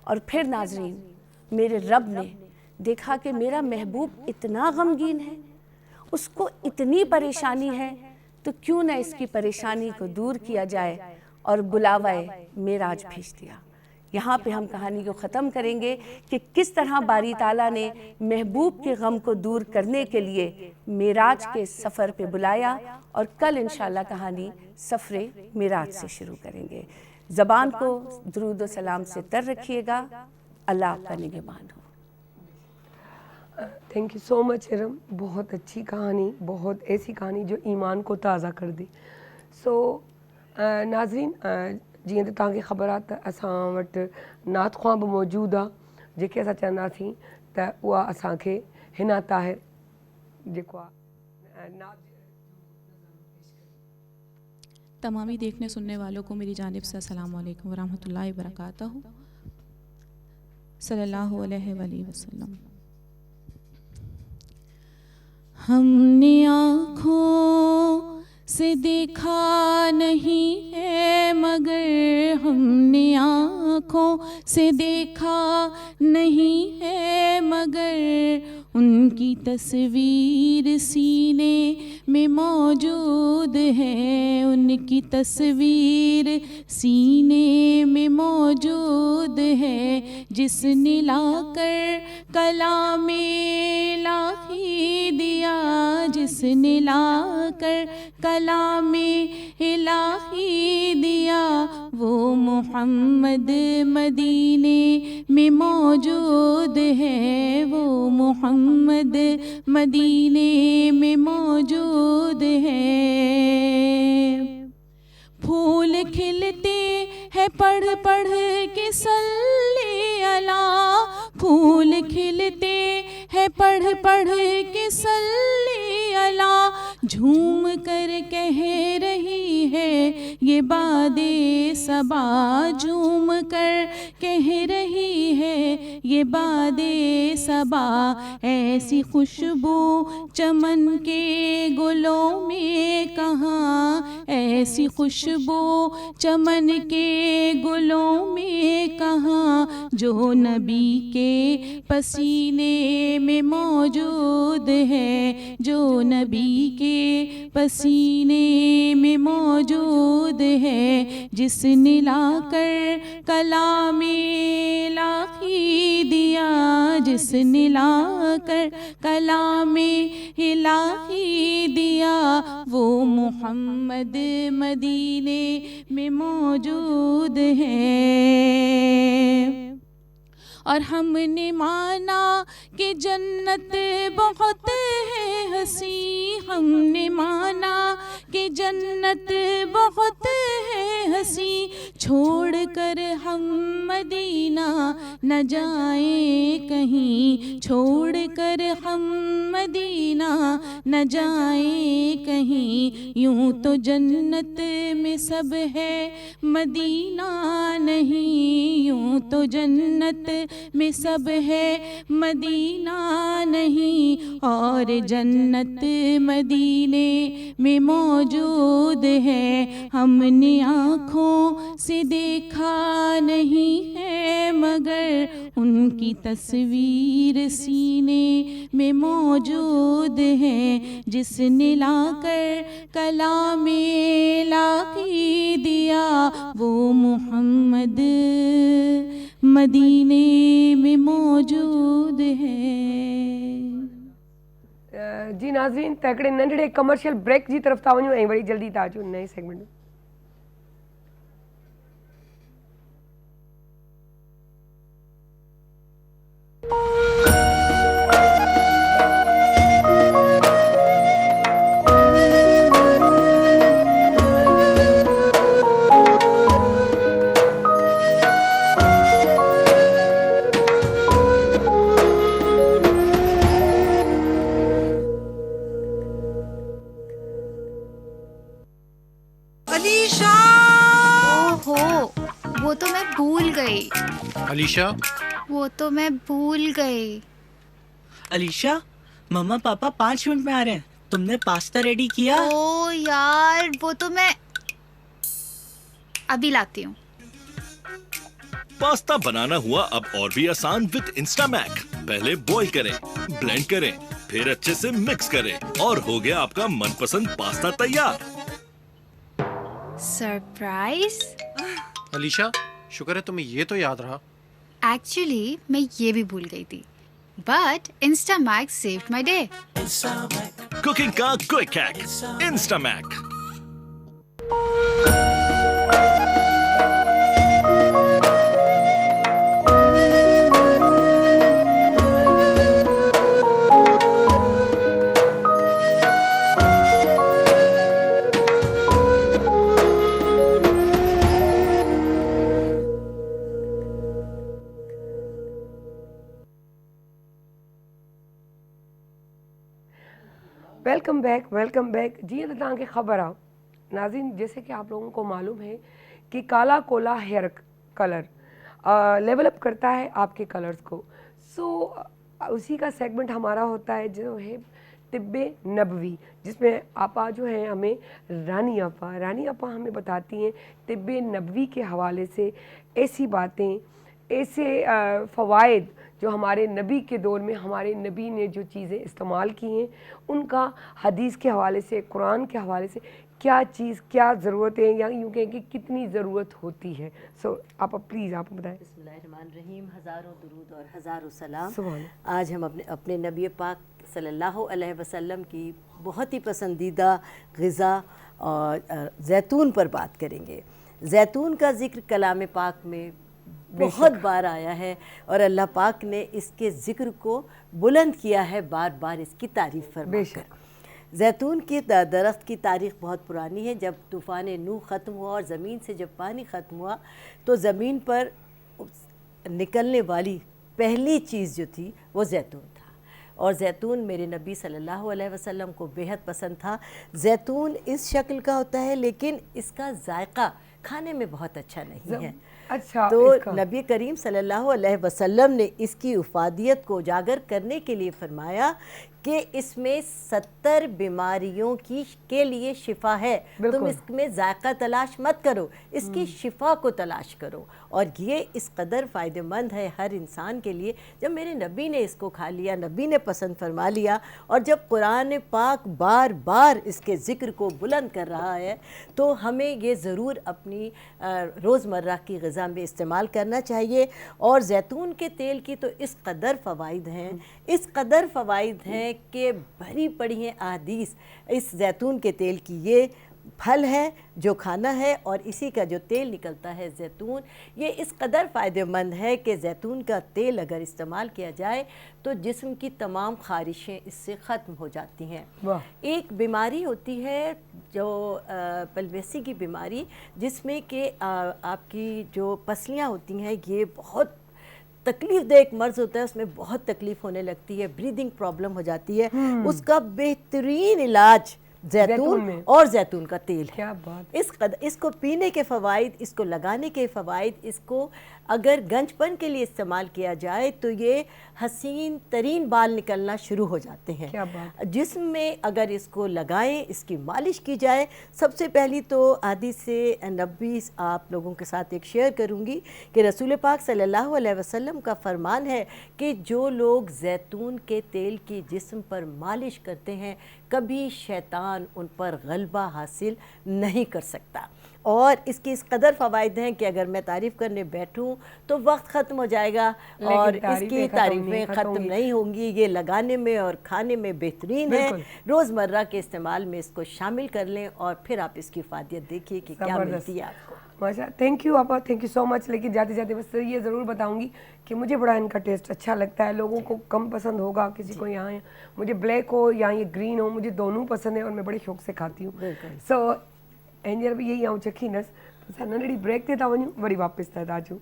और फिर नाजरीन, मेरे रब ने देखा कि मेरा महबूब इतना गमगीन है, उसको इतनी परेशानी है, तो क्यों ना इसकी परेशानी को दूर किया जाए और बुलावाए मेराज भेज दिया। यहाँ पे हम कहानी को ख़त्म करेंगे कि किस तरह बारी ताला ने महबूब के गम को दूर करने के लिए मेराज के सफ़र पे बुलाया। और कल इंशाल्लाह कहानी सफ़रे मेराज से शुरू करेंगे। ज़बान को दुरूद व सलाम से तर रखिएगा। अल्लाह आपका निगहबान हो। Thank you so much Iram, बहुत अच्छी कहानी, बहुत ऐसी कहानी जो ईमान को ताज़ा कर दी। सो नाज़रीन, जीअं त तव्हांखे ख़बर आहे त असां वटि नात ख़्वां बि मौजूदु आहे, जेके असां चवंदासीं त उहा असांखे हिना ताहिर जेको आहे तमामी देखने सुनने वालों को मेरी जानिब से अस्सलाम वालेकुम व रहमतुल्लाहि व बरकातहू। सल्लल्लाहु अलैहि वसल्लम। हमने आँखों से देखा नहीं है मगर हमने आँखों से देखा नहीं है मगर उनकी तस्वीर सीने में मौजूद है, उनकी तस्वीर सीने में मौजूद है, जिसने लाकर कलामे इलाही दिया, जिसने लाकर कलामे इलाही दिया, वो मोहम्मद मदीने में मौजूद है, वो मोहम्मद मदीने में मौजूद है। फूल खिलते हैं पढ़ पढ़ के सल्ले अला, फूल खिलते हैं पढ़ पढ़ के सल्ले अला, झूम कर कह रही है ये बादे सबा, झूम कर कह रही है ये बादे सबा, ऐसी खुशबू चमन के गुलों में कहाँ, ऐसी खुशबू चमन के गुलों में कहाँ, जो नबी के पसीने में मौजूद है, जो नबी के पसीने में मौजूद है, जिसने लाकर कलामे इलाही दिया, जिसने लाकर कलामे इलाही दिया, वो मोहम्मद मदीने में मौजूद है। और हमने माना कि जन्नत बहुत है हंसी, हमने माना कि जन्नत बहुत है हंसी, छोड़ कर हम मदीना न जाए कहीं, छोड़ कर हम मदीना न जाए कहीं, यूं तो जन्नत में सब है मदीना नहीं, यूं तो जन्नत में सब है मदीना नहीं, और जन्नत मदीने में मौजूद है, हमने आँखों से देखा नहीं है मगर उनकी तस्वीर सीने में मौजूद है, जिसने लाकर कलामे इलाही दिया, वो मोहम्मद मदीने में मौजूद है। जी नाज़रीन, त हिकिड़े नंढड़े कमर्शियल ब्रेक जी तरफ़ था वञूं ऐं वरी जल्दी था अचूं नए सेगमेंट में। वो तो मैं भूल गई। अलीशा, वो तो मैं भूल गई। अलीशा, मम्मा पापा 5 मिनट में आ रहे हैं, तुमने पास्ता रेडी किया? ओ यार, वो तो मैं अभी लाती हूँ। पास्ता बनाना हुआ अब और भी आसान विद इंस्टामैक। पहले बॉईल करें, ब्लेंड करें, फिर अच्छे से मिक्स करें और हो गया आपका मनपसंद पास्ता तैयार। सरप्राइज। अलीशा, शुक्र है तुम्हें ये तो याद रहा। एक्चुअली मैं ये भी भूल गई थी, but Instamax saved my day. Cooking का quick hack, Instamac. Welcome back जी। तो तव्हांखे ख़बर आहे नाज़रीन, जैसे कि आप लोगों को मालूम है कि Kala Kola hair colour level up करता है आपके कलर्स को। सो उसी का सेगमेंट हमारा होता है जो है तिब्बे नबवी, जिसमें आपा जो है हमें रानी आपा हमें बताती हैं तिब्बे नबवी के हवाले से ऐसी बातें, ऐसे फ़वाइद जो हमारे नबी के दौर में हमारे नबी ने जो चीज़ें इस्तेमाल की हैं उनका हदीस के हवाले से, कुरान के हवाले से क्या चीज़, क्या ज़रूरत है, या यूँ कहें कि कितनी ज़रूरत होती है। सो आप प्लीज़ आप बताएं। बिस्मिल्लाहिर्रहमानिर्रहीम, हज़ारों दुरूद और हज़ारों सलाम। सुभान। आज हम अपने नबी पाक सल्लल्लाहु अलैहि वसल्लम की बहुत ही पसंदीदा ग़िज़ा और ज़ैतून पर बात करेंगे। ज़ैतून का ज़िक्र कलाम पाक में बहुत बार आया है और अल्लाह पाक ने इसके ज़िक्र को बुलंद किया है, बार बार इसकी तारीफ़ फरमाकर। ज़ैतून के दरख्त की तारीख़ बहुत पुरानी है। जब तूफ़ान नूह ख़त्म हुआ और ज़मीन से जब पानी ख़त्म हुआ तो ज़मीन पर निकलने वाली पहली चीज़ जो थी वो ज़ैतून था, और ज़ैतून मेरे नबी सल्लल्लाहु अलैहि वसल्लम को बेहद पसंद था। ज़ैतून इस शक्ल का होता है लेकिन इसका जायका खाने में बहुत अच्छा नहीं है। अच्छा, तो नबी करीम सल्लल्लाहु अलैहि वसल्लम ने इसकी इफ़ादियत को उजागर करने के लिए फरमाया कि इसमें 70 बीमारियों के लिए शिफा है। तुम इसमें जायका तलाश मत करो, इसकी शिफा को तलाश करो, और ये इस कदर फ़ायदेमंद है हर इंसान के लिए। जब मेरे नबी ने इसको खा लिया, नबी ने पसंद फरमा लिया, और जब कुरान पाक बार बार इसके ज़िक्र को बुलंद कर रहा है तो हमें ये ज़रूर अपनी रोज़मर्रा की ग़िज़ा में इस्तेमाल करना चाहिए। और ज़ैतून के तेल की तो इस कदर फ़वाइद हैं, इस कदर फ़वाइद हैं कि भरी पड़ी हैं अहादीस इस ज़ैतून के तेल की। ये फल है जो खाना है, और इसी का जो तेल निकलता है ज़ैतून, ये इस कदर फ़ायदेमंद है कि ज़ैतून का तेल अगर इस्तेमाल किया जाए तो जिस्म की तमाम ख़ारिशें इससे ख़त्म हो जाती हैं। एक बीमारी होती है जो पलवेसी की बीमारी, जिसमें कि आपकी जो पसलियाँ होती हैं ये बहुत तकलीफ़ दह एक मर्ज़ होता है, उसमें बहुत तकलीफ़ होने लगती है, ब्रीदिंग प्रॉब्लम हो जाती है। उसका बेहतरीन इलाज ज़ैतून और ज़ैतून का तेल है। क्या बात। इसको पीने के फ़वाइद, इसको लगाने के फ़वाइद, इसको अगर गंजपन के लिए इस्तेमाल किया जाए तो ये हसीन तरीन बाल निकलना शुरू हो जाते हैं। क्या बात। जिस्म में अगर इसको लगाएं, इसकी मालिश की जाए। सबसे पहली तो हदीस से नबी आप लोगों के साथ एक शेयर करूंगी कि रसूल पाक सल्लल्लाहु अलैहि वसल्लम का फरमान है कि जो लोग ज़ैतून के तेल की जिस्म पर मालिश करते हैं कभी शैतान उन पर गलबा हासिल नहीं कर सकता। और इसकी इस कदर फ़वाइद हैं कि अगर मैं तारीफ़ करने बैठूं तो वक्त ख़त्म हो जाएगा और इसकी तारीफ़ें ख़त्म नहीं होंगी। ये लगाने में और खाने में बेहतरीन है। रोज़मर्रा के इस्तेमाल में इसको शामिल कर लें और फिर आप इसकी फ़ायदियत देखिए कि क्या मिलती है आपको। माशा, थैंक यू आपा, थैंक यू सो मच। लेकिन जाते जाते बस ये ज़रूर बताऊंगी कि मुझे बड़ा इनका टेस्ट अच्छा लगता है। लोगों को कम पसंद होगा, किसी को यहाँ मुझे ब्लैक हो या ये ग्रीन हो, मुझे दोनों पसंद है और मैं बड़े शौक़ से खाती हूँ। सो हींअर बि यही आऊं चखींदसि। असां नंढड़ी ब्रेक ते था वञूं, वरी वापसि था अचूं।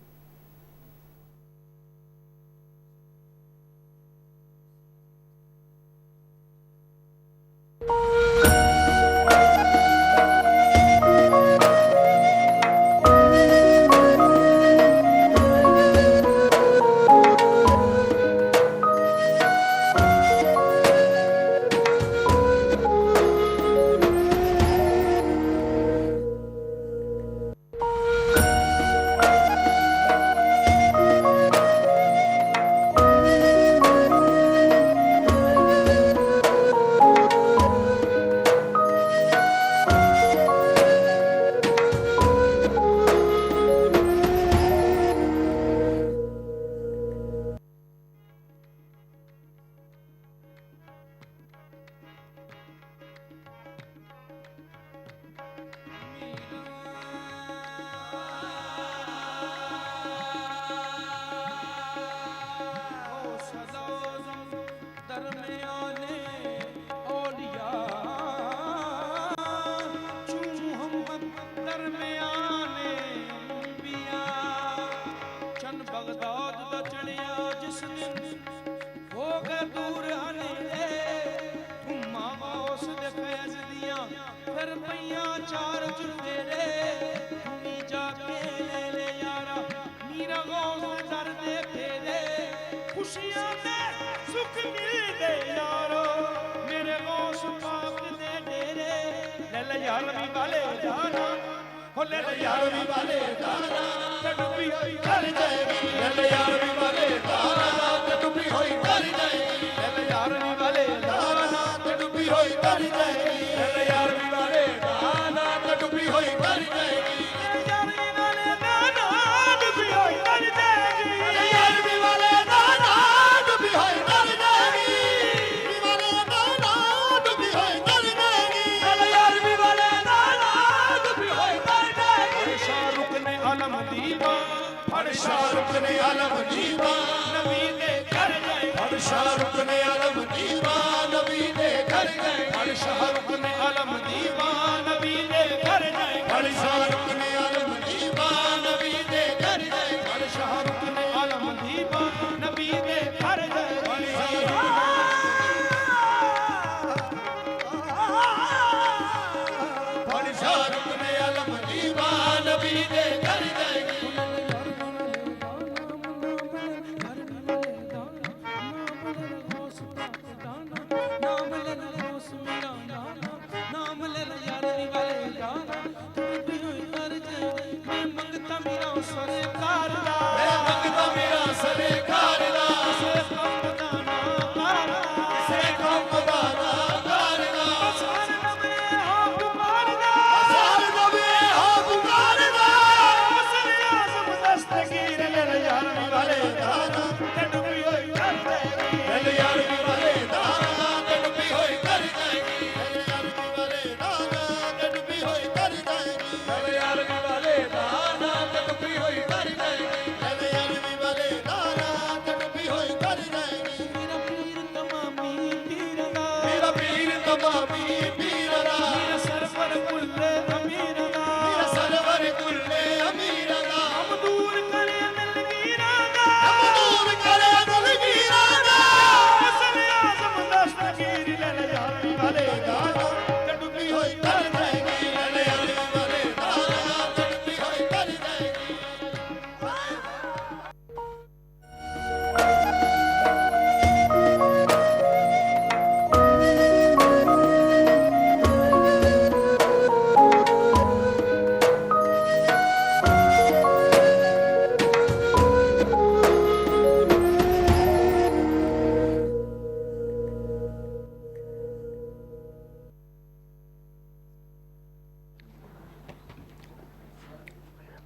दूर हने तुम मामा پیا چار جلدے رے تھی جا کے لے لے یارا میرا غوث در دے پھیرے خوشیاں دے سکھ مل دے یارو میرے غوث پاک دے ڈیرے لے لے یارویں والے جانا ہو لے لے یارویں والے جانا ڈبی ہوئی کر جائے گی لے لے یارویں والے جانا ڈبی ہوئی کر جائے گی لے لے یارویں والے جانا ڈبی ہوئی کر جائے گی لے لے یارویں والے جانا ڈبی ہوئی کر جائے گی یارویں والے جانا ڈبی ہوئی کر جائے گی یارویں والے جانا ڈبی ہوئی کر جائے گی والے جانا ڈبی ہوئی کر جائے گی یارویں والے جانا ڈبی ہوئی کر جائے گی شاہ رخ نے علم دیوا ہر شاہ رخ نے علم دیوا نبی دے کر جائے ہر شاہ رخ نے علم دیوا نبی دے کر جائے ہر شاہ رخ نے علم دیوا نبی دے کر جائے ہر شاہ رخ نے علم دیوا نبی دے کر جائے ہر شاہ رخ نے علم دیوا نبی دے کر جائے ہر شاہ رخ نے علم دیوا نبی دے کر جائے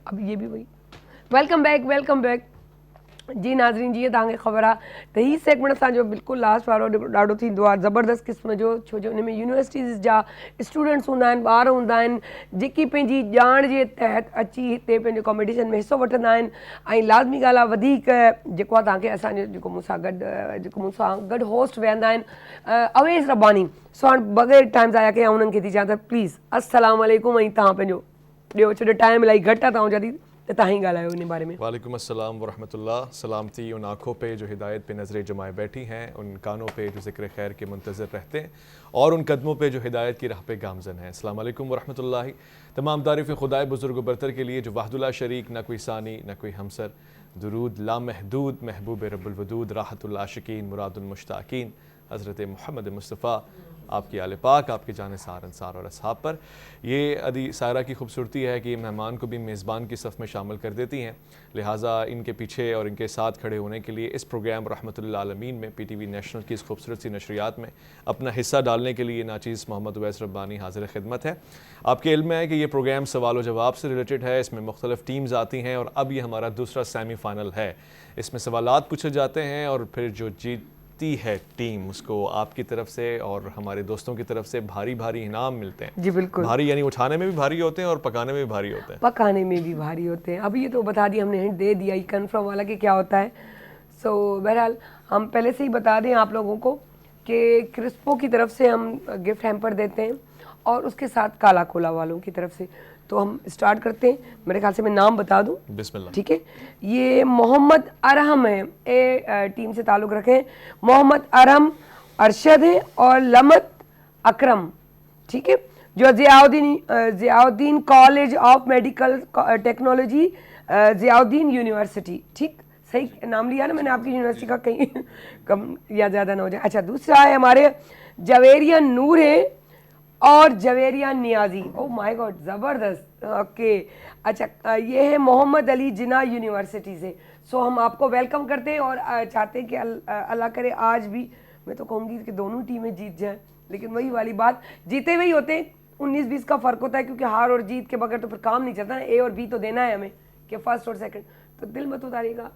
اب یہ بھی وہی ویلکم بیک जी नाज़रीन जीअं तव्हांखे ख़बर आहे त हीउ सेगमेंट असांजो बिल्कुलु लास्ट वारो ॾाढो थींदो आहे ज़बरदस्त क़िस्म जो, छो जो हिन में यूनिवर्सिटीज़ जा स्टूडेंट्स हूंदा आहिनि, ॿार हूंदा आहिनि जेकी पंहिंजी ॼाण जे तहत अची हिते पंहिंजे कॉम्पिटिशन में हिसो वठंदा आहिनि। ऐं लाज़मी ॻाल्हि आहे वधीक जेको आहे तव्हांखे असांजो जेको मूंसां गॾु होस्ट वेहंदा आहिनि अवेज़ रब्बानी। सो हाणे बग़ैर टाइम ज़ाया कया उन्हनि खे थी चवां त प्लीज़ अस्सलाम वालेकुम ऐं तव्हां पंहिंजो ॾियो, छो जो टाइम इलाही घटि आहे तव्हां जल्दी तो ताही ॻाल्हायो इन बारे में। वालेकुम अस्सलाम वरहमतुल्लाह। सलामती उन आँखों पे जो हिदायत पे नज़रें जमाए बैठी हैं, उन कानों पे जो ज़िक्र खैर के मुंतज़र रहते हैं और उन कदमों पे जो हिदायत की राह पे गामज़न हैं। अस्सलाम वालेकुम वरहमतुल्लाह। तमाम तारीफ़ खुदाए बुज़ुर्ग बरतर के लिए जो वाहदुल्ला शरीक, न कोई सानी न कोई हमसर, दुरूद लामहदूद महबूब रब्बुल वदूद राहतुल आशिकीन मुरादुल मुश्ताकीन हज़रत मोहम्मद मुस्तफ़ा आपकी आले पाक, आपके जानिसार अंसार और असहाब पर। ये अदी सायरा की खूबसूरती है कि मेहमान को भी मेज़बान की सफ़ में शामिल कर देती हैं, लिहाजा इनके पीछे और इनके साथ खड़े होने के लिए इस प्रोग्राम रहमतुल्लिल आलमीन में PTV नेशनल की इस खूबसूरत सी नशरियात में अपना हिस्सा डालने के लिए नाचीज़ मोहम्मद उवैस रब्बानी हाज़िर खिदमत है। आपके इल्म में है कि ये प्रोग्राम सवाल व जवाब से रिलेटेड है, इसमें मुख्तलिफ़ टीम्स आती हैं और अब ये हमारा दूसरा सेमीफ़ाइनल है। इसमें सवालात पूछे जाते हैं और फिर जो जीतती है टीम उसको आपकी तरफ से और हमारे दोस्तों की तरफ से भारी भारी इनाम मिलते हैं। जी बिल्कुल, भारी यानी उठाने में भी भारी होते हैं और पकाने में भी भारी होते हैं। पकाने में भी भारी होते हैं। अभी ये तो बता दिया हमने, हिंट दे दिया ये कन्फर्म वाला कि क्या होता है। सो बहरहाल हम पहले से ही बता दें आप लोगों को कि क्रिस्पो की तरफ से हम गिफ्ट हैम्पर देते हैं और उसके साथ काला कोला वालों की तरफ से। तो हम स्टार्ट करते हैं, मेरे ख्याल से मैं नाम बता दूं, बिस्मिल्लाह। ठीक है, ये मोहम्मद अरहम है, ए टीम से ताल्लुक़ रखें। मोहम्मद अरहम, अरशद है और लमत अकरम, ठीक है। جو Ziauddin college of medical technology Ziauddin university. ٹھیک صحیح نام لیا نا میں نے آپ کی یونیورسٹی کا, کہیں کم یا زیادہ نہ ہو جائے. اچھا دوسرا ہے ہمارے جویریان نور ہے اور جویریان نیازی. او مائی گاڈ زبردست. اوکے اچھا یہ ہے محمد علی جناح یونیورسٹی سے. سو ہم آپ کو ویلکم کرتے ہیں اور چاہتے ہیں کہ اللہ کرے آج بھی میں تو کہوں گی کہ دونوں ٹیمیں جیت جائیں, لیکن وہی والی بات جیتے ہوئے ہی ہوتے ہیں, 19-20 کا فرق ہوتا ہے کیونکہ ہار اور جیت کے بغیر تو پھر کام نہیں چلتا نا. اے اور بی تو دینا ہے ہمیں کہ فرسٹ اور سیکنڈ. تو دل مت اتاریے گا,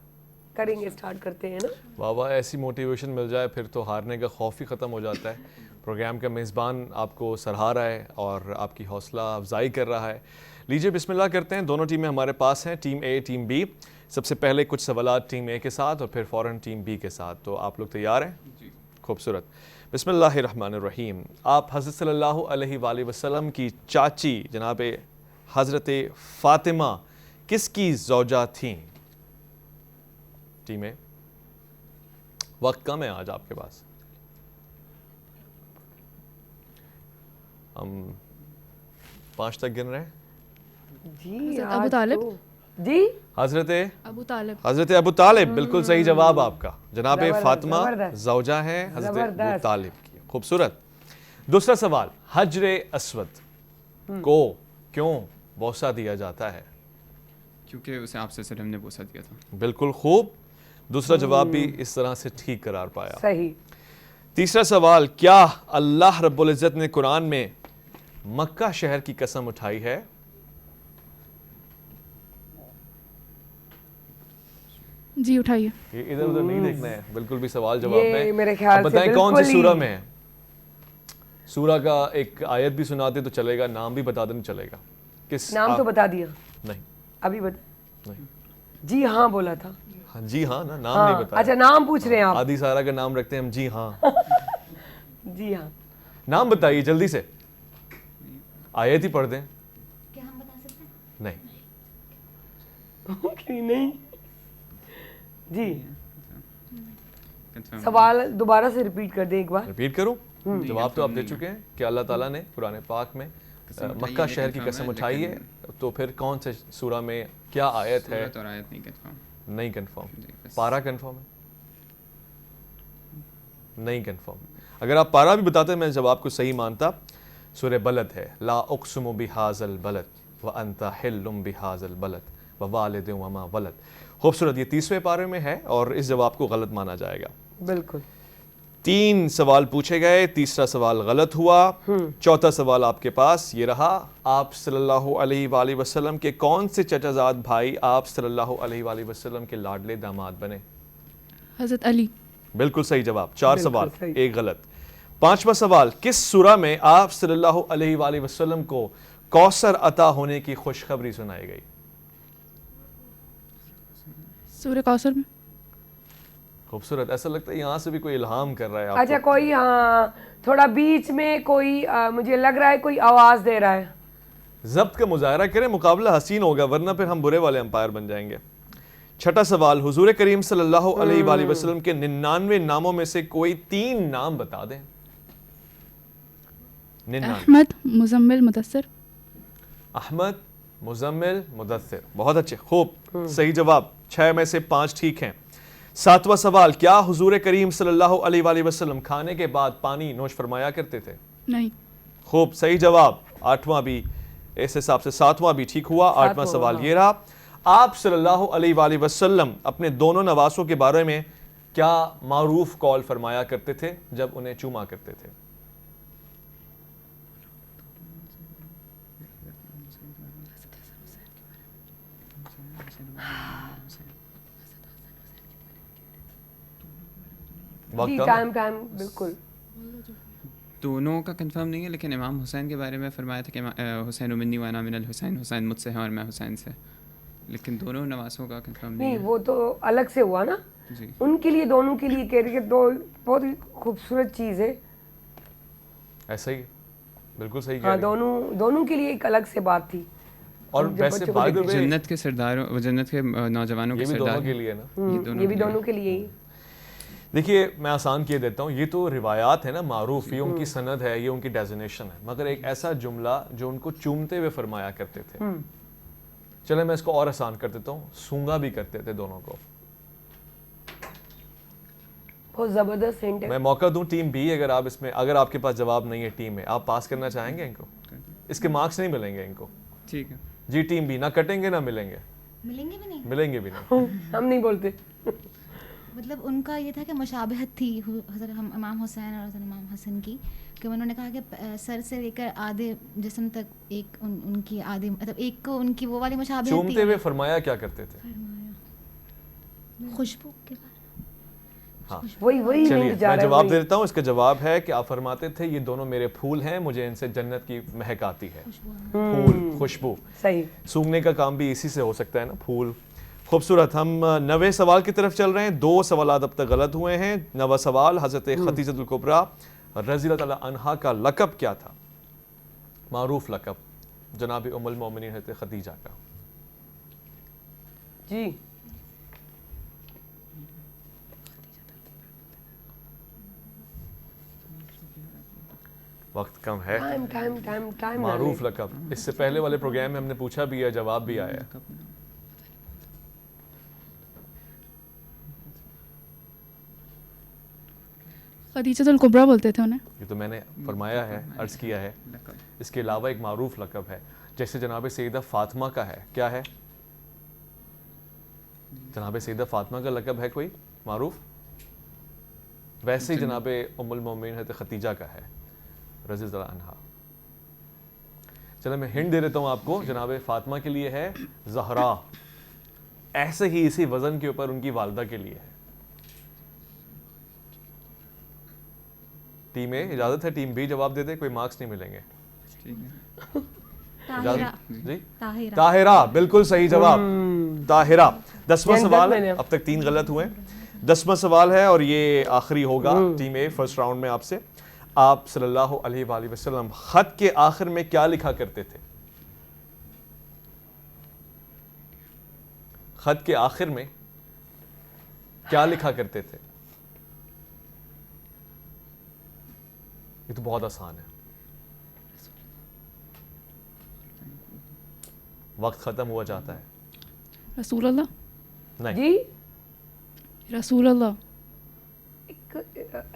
کریں گے اسٹارٹ کرتے ہیں نا. واہ واہ ایسی موٹیویشن مل جائے پھر تو ہارنے کا خوف ہی ختم ہو جاتا ہے. پروگرام کا میزبان آپ کو سراہا رہا ہے اور آپ کی حوصلہ افزائی کر رہا ہے. لیجیے بسم اللہ کرتے ہیں. دونوں ٹیمیں ہمارے پاس ہیں, ٹیم اے ٹیم بی. سب سے پہلے کچھ سوالات ٹیم اے کے ساتھ اور پھر فوراً ٹیم بی کے ساتھ. تو آپ لوگ تیار ہیں؟ جی خوبصورت. بسم اللہ الرحمن الرحیم. آپ حضرت صلی اللہ علیہ وآلہ وسلم کی چاچی جناب حضرت فاطمہ کس کی زوجہ تھیں؟ ٹیم اے وقت کم ہے آج آپ کے پاس. ہم 5 تک گن رہے ہیں. جی ابو طالب. جی حضرت ابو طالب بالکل صحیح جواب آپ کا. جناب فاطمہ زوجہ ہیں حضرت ابو طالب کی. خوبصورت. دوسرا سوال, حجر اسود کو کیوں بوسہ دیا جاتا ہے؟ کیونکہ اسے آپ سے نے بوسہ دیا تھا. بالکل خوب. دوسرا جواب بھی اس طرح سے ٹھیک قرار پایا. صحیح. تیسرا سوال, کیا اللہ رب العزت نے قرآن میں مکہ شہر کی قسم اٹھائی ہے؟ جی اٹھائیے. یہ ادھر ادھر نہیں دیکھنا ہے, بالکل بھی سوال جواب میں. میرے خیال سے بتائیں کون سی سورہ میں ہے؟ سورہ کا ایک آیت بھی سناتے تو چلے گا, نام بھی بتا دیں چلے گا. کس نام تو بتا دیا نہیں ابھی بتا. نہیں جی ہاں بولا تھا. جی ہاں نا, نام نہیں بتایا. اچھا نام پوچھ رہے ہیں آپ. عادی سارا کا نام رکھتے ہیں ہم. جی ہاں جی ہاں نام بتائیے جلدی سے. آیت ہی پڑھ دیں. کیا ہم بتا سکتے ہیں؟ نہیں. جی سوال دوبارہ سے ریپیٹ کر دیں ایک بار. ریپیٹ کروں؟ جواب تو آپ دے چکے ہیں کہ اللہ تعالیٰ نے قرآن پاک میں مکہ شہر کی قسم اٹھائی ہے. تو پھر کون سے سورہ میں کیا آیت ہے؟ نہیں کنفرم. پارہ کنفرم ہے؟ نہیں کنفرم. اگر آپ پارہ بھی بتاتے میں جواب کو صحیح مانتا. سورہ بلد ہے, لا اقسم بہذا البلد وانت حل بہذا البلد ووالد وما ولد. خوبصورت. یہ 30ویں پارے میں ہے اور اس جواب کو غلط مانا جائے گا. بالکل. 3 سوال پوچھے گئے, تیسرا سوال غلط ہوا. چوتھا سوال آپ کے پاس یہ رہا, آپ صلی اللہ علیہ وآلہ وسلم کے کون سے چچا زاد بھائی آپ صلی اللہ علیہ وآلہ وسلم کے لاڈلے داماد بنے؟ حضرت علی. بالکل صحیح جواب. 4 سوال, ایک غلط. 5واں سوال, کس سورہ میں آپ صلی اللہ علیہ وآلہ وسلم کو کوثر عطا ہونے کی خوشخبری سنائی گئی؟ سورہ کوثر میں. خوبصورت. ایسا لگتا ہے یہاں سے بھی کوئی الہام کر رہا ہے آپ. اچھا کوئی تھوڑا بیچ میں کوئی مجھے لگ رہا ہے کوئی آواز دے رہا ہے. ضبط کا مظاہرہ کریں, مقابلہ حسین ہوگا ورنہ پھر ہم برے والے امپائر بن جائیں گے. 6واں سوال, حضور کریم صلی اللہ علیہ وآلہ وسلم کے 99 ناموں میں سے کوئی 3 نام بتا دیں. احمد, مزمل, مدثر. احمد, مزمل, مدثر. بہت اچھے, خوب صحیح جواب. 6 میں سے 5 ٹھیک ہیں. 7واں سوال, کیا حضور کریم صلی اللہ علیہ وآلہ وسلم کھانے کے بعد پانی نوش فرمایا کرتے تھے؟ نہیں. خوب صحیح جواب. 8واں بھی اس حساب سے 7واں بھی ٹھیک ہوا. 8واں سوال یہ رہا, آپ صلی اللہ علیہ وآلہ وسلم اپنے دونوں نواسوں کے بارے میں کیا معروف قول فرمایا کرتے تھے جب انہیں چوما کرتے تھے؟ بالکل دونوں کا کنفرم نہیں ہے, لیکن امام حسین کے بارے میں فرمایا تھا کہ حسین منی وانا من الحسین, حسین مجھ سے ہے اور میں حسین سے. لیکن دونوں نواسوں کا کنفرم نہیں ہے. وہ تو الگ سے ہوا نا. ان کے لیے دونوں کے لیے کہہ رہے کہ دو بہت خوبصورت چیز ہے. ایسا ہی بالکل صحیح. ہاں دونوں کے لیے ایک الگ سے بات تھی. اور ویسے جنت کے سرداروں, جنت کے نوجوانوں کے سردار کے لیے نا, یہ بھی دونوں کے لیے ہی. دیکھیے میں آسان کیے دیتا ہوں, یہ تو روایات ہے نا معروف, یہ ان کی سند ہے, یہ ان کی ڈیزنیشن ہے, مگر ایک ایسا جملہ جو ان کو چومتے ہوئے فرمایا کرتے تھے, چلے میں اس کو اور آسان کر دیتا ہوں, سونگا بھی کرتے تھے دونوں کو. بہت زبردست ہنٹ ہے. میں موقع دوں ٹیم بی, اگر آپ اس میں, اگر آپ کے پاس جواب نہیں ہے ٹیم میں, آپ پاس کرنا چاہیں گے ان کو؟ اس کے مارکس نہیں ملیں گے ان کو. ٹھیک ہے جی ٹیم بی, نہ کٹیں گے نہ ملیں گے. ملیں گے بھی نہیں, ملیں گے بھی نہیں. ہم نہیں بولتے. مطلب ان کا یہ تھا کہ مشابہت تھی حضرت امام حسین اور حضرت امام حسن کی, کہ انہوں نے کہا کہ سر سے لے کر آدھے جسم تک ایک ان کی آدھے, مطلب ایک کو ان کی وہ والی مشابہت تھی. چومتے ہوئے فرمایا کیا کرتے تھے؟ خوشبو کے بارے. ہاں وہی چلیے میں جواب دے دیتا ہوں. اس کا جواب ہے کہ آپ فرماتے تھے یہ دونوں میرے پھول ہیں, مجھے ان سے جنت کی مہک آتی ہے. پھول, خوشبو. صحیح. سونگنے کا کام بھی اسی سے ہو سکتا ہے نا, پھول. خوبصورت. ہم 90 سوال کی طرف چل رہے ہیں. 2 سوالات اب تک غلط ہوئے ہیں. 90 سوال, حضرت خدیجہ الکبریٰ رضی اللہ تعالی عنہا کا لقب کیا تھا؟ معروف لقب جناب ام المومنین حضرت خدیجہ کا. جی وقت کم ہے. ٹائم معروف لقب, اس سے پہلے والے پروگرام میں ہم نے پوچھا بھی ہے, جواب بھی آیا. خدیجہ الکبریٰ بولتے تھے انہیں. یہ تو میں نے فرمایا ہے, عرض کیا ہے. اس کے علاوہ ایک معروف لقب ہے, جیسے جناب سیدہ فاطمہ کا ہے. کیا ہے جناب سیدہ فاطمہ کا لقب ہے کوئی معروف؟ ویسے ہی جناب ام المومنین حضرت خدیجہ کا ہے رضی اللہ عنہا. چلو میں ہنٹ دے دیتا ہوں آپ کو, جناب فاطمہ کے لیے ہے زہرا, ایسے ہی اسی وزن کے اوپر ان کی والدہ کے لیے ہے. ٹیم اے اجازت ہے, ٹیم بی جواب دے دے, کوئی مارکس نہیں ملیں گے. جی طاہرہ, بالکل صحیح جواب, طاہرہ. 10واں سوال ہے, اب تک 3 غلط ہوئے. 10واں سوال ہے اور یہ آخری ہوگا ٹیم اے فرسٹ راؤنڈ میں آپ سے. آپ صلی اللہ علیہ وآلہ وسلم خط کے آخر میں کیا لکھا کرتے تھے؟ خط کے آخر میں کیا لکھا کرتے تھے؟ یہ تو بہت آسان ہے. وقت ختم ہوا جاتا ہے. رسول اللہ. نہیں جی رسول اللہ.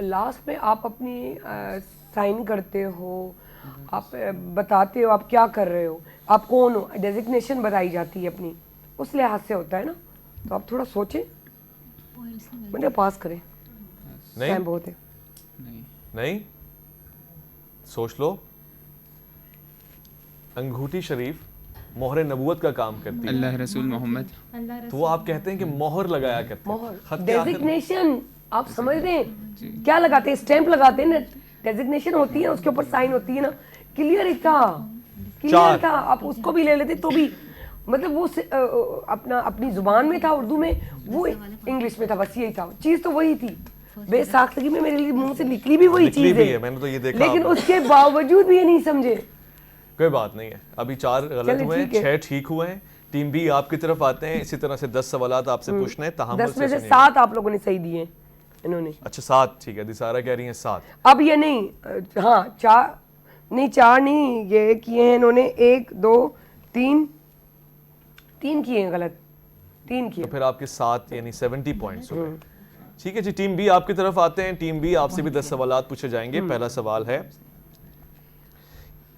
لاسٹ میں آپ اپنی سائن کرتے ہو, آپ بتاتے ہو آپ کیا کر رہے ہو, آپ کون ہو, ڈیزگنیشن بتائی جاتی ہے اپنی, اس لحاظ سے ہوتا ہے نا. تو آپ تھوڑا سوچیں, مجھے پاس کریں. ٹائم بہت ہے. نہیں سوچ لو. انگوٹھی شریف مہر نبوت کا کام کرتی ہے, اللہ رسول محمد. تو وہ آپ کہتے ہیں کہ مہر لگایا کرتے ہیں. مہر, ڈیزگنیشن, آپ سمجھ رہے ہیں کیا لگاتے ہیں؟ اسٹیمپ لگاتے ہیں نا, ڈیزگنیشن ہوتی ہے, اس کے اوپر سائن ہوتی ہے نا. کلیئر ہی تھا, کلیئر تھا. آپ اس کو بھی لے لیتے تو بھی, مطلب وہ اپنی زبان میں تھا, اردو میں, وہ انگلش میں تھا, بس یہی تھا. چیز تو وہی تھی, بے ساختگی میں میرے لیے منہ سے نکلی بھی وہی چیز ہے, میں نے تو یہ دیکھا, لیکن اس کے باوجود بھی یہ نہیں سمجھے. کوئی بات نہیں ہے, ابھی 4 غلط ہوئے ہیں, 6 ٹھیک ہوئے ہیں. ٹیم بی آپ کی طرف آتے ہیں, اسی طرح سے 10 سوالات آپ سے پوچھنے ہیں. 10 میں سے 7 آپ لوگوں نے صحیح دیے انہوں نے. اچھا 7, ٹھیک ہے. دیسارہ کہہ رہی ہیں 7. اب یہ نہیں, ہاں 4 نہیں, یہ کیے ہیں انہوں نے 1 2 3 کیے ہیں غلط, 3 کیے. تو پھر آپ کے 7 یعنی 70 پوائنٹس ہو گئے. ٹھیک ہے جی, ٹیم بی آپ کی طرف آتے ہیں. ٹیم بی آپ سے بھی 10 سوالات پوچھے جائیں گے. پہلا سوال ہے,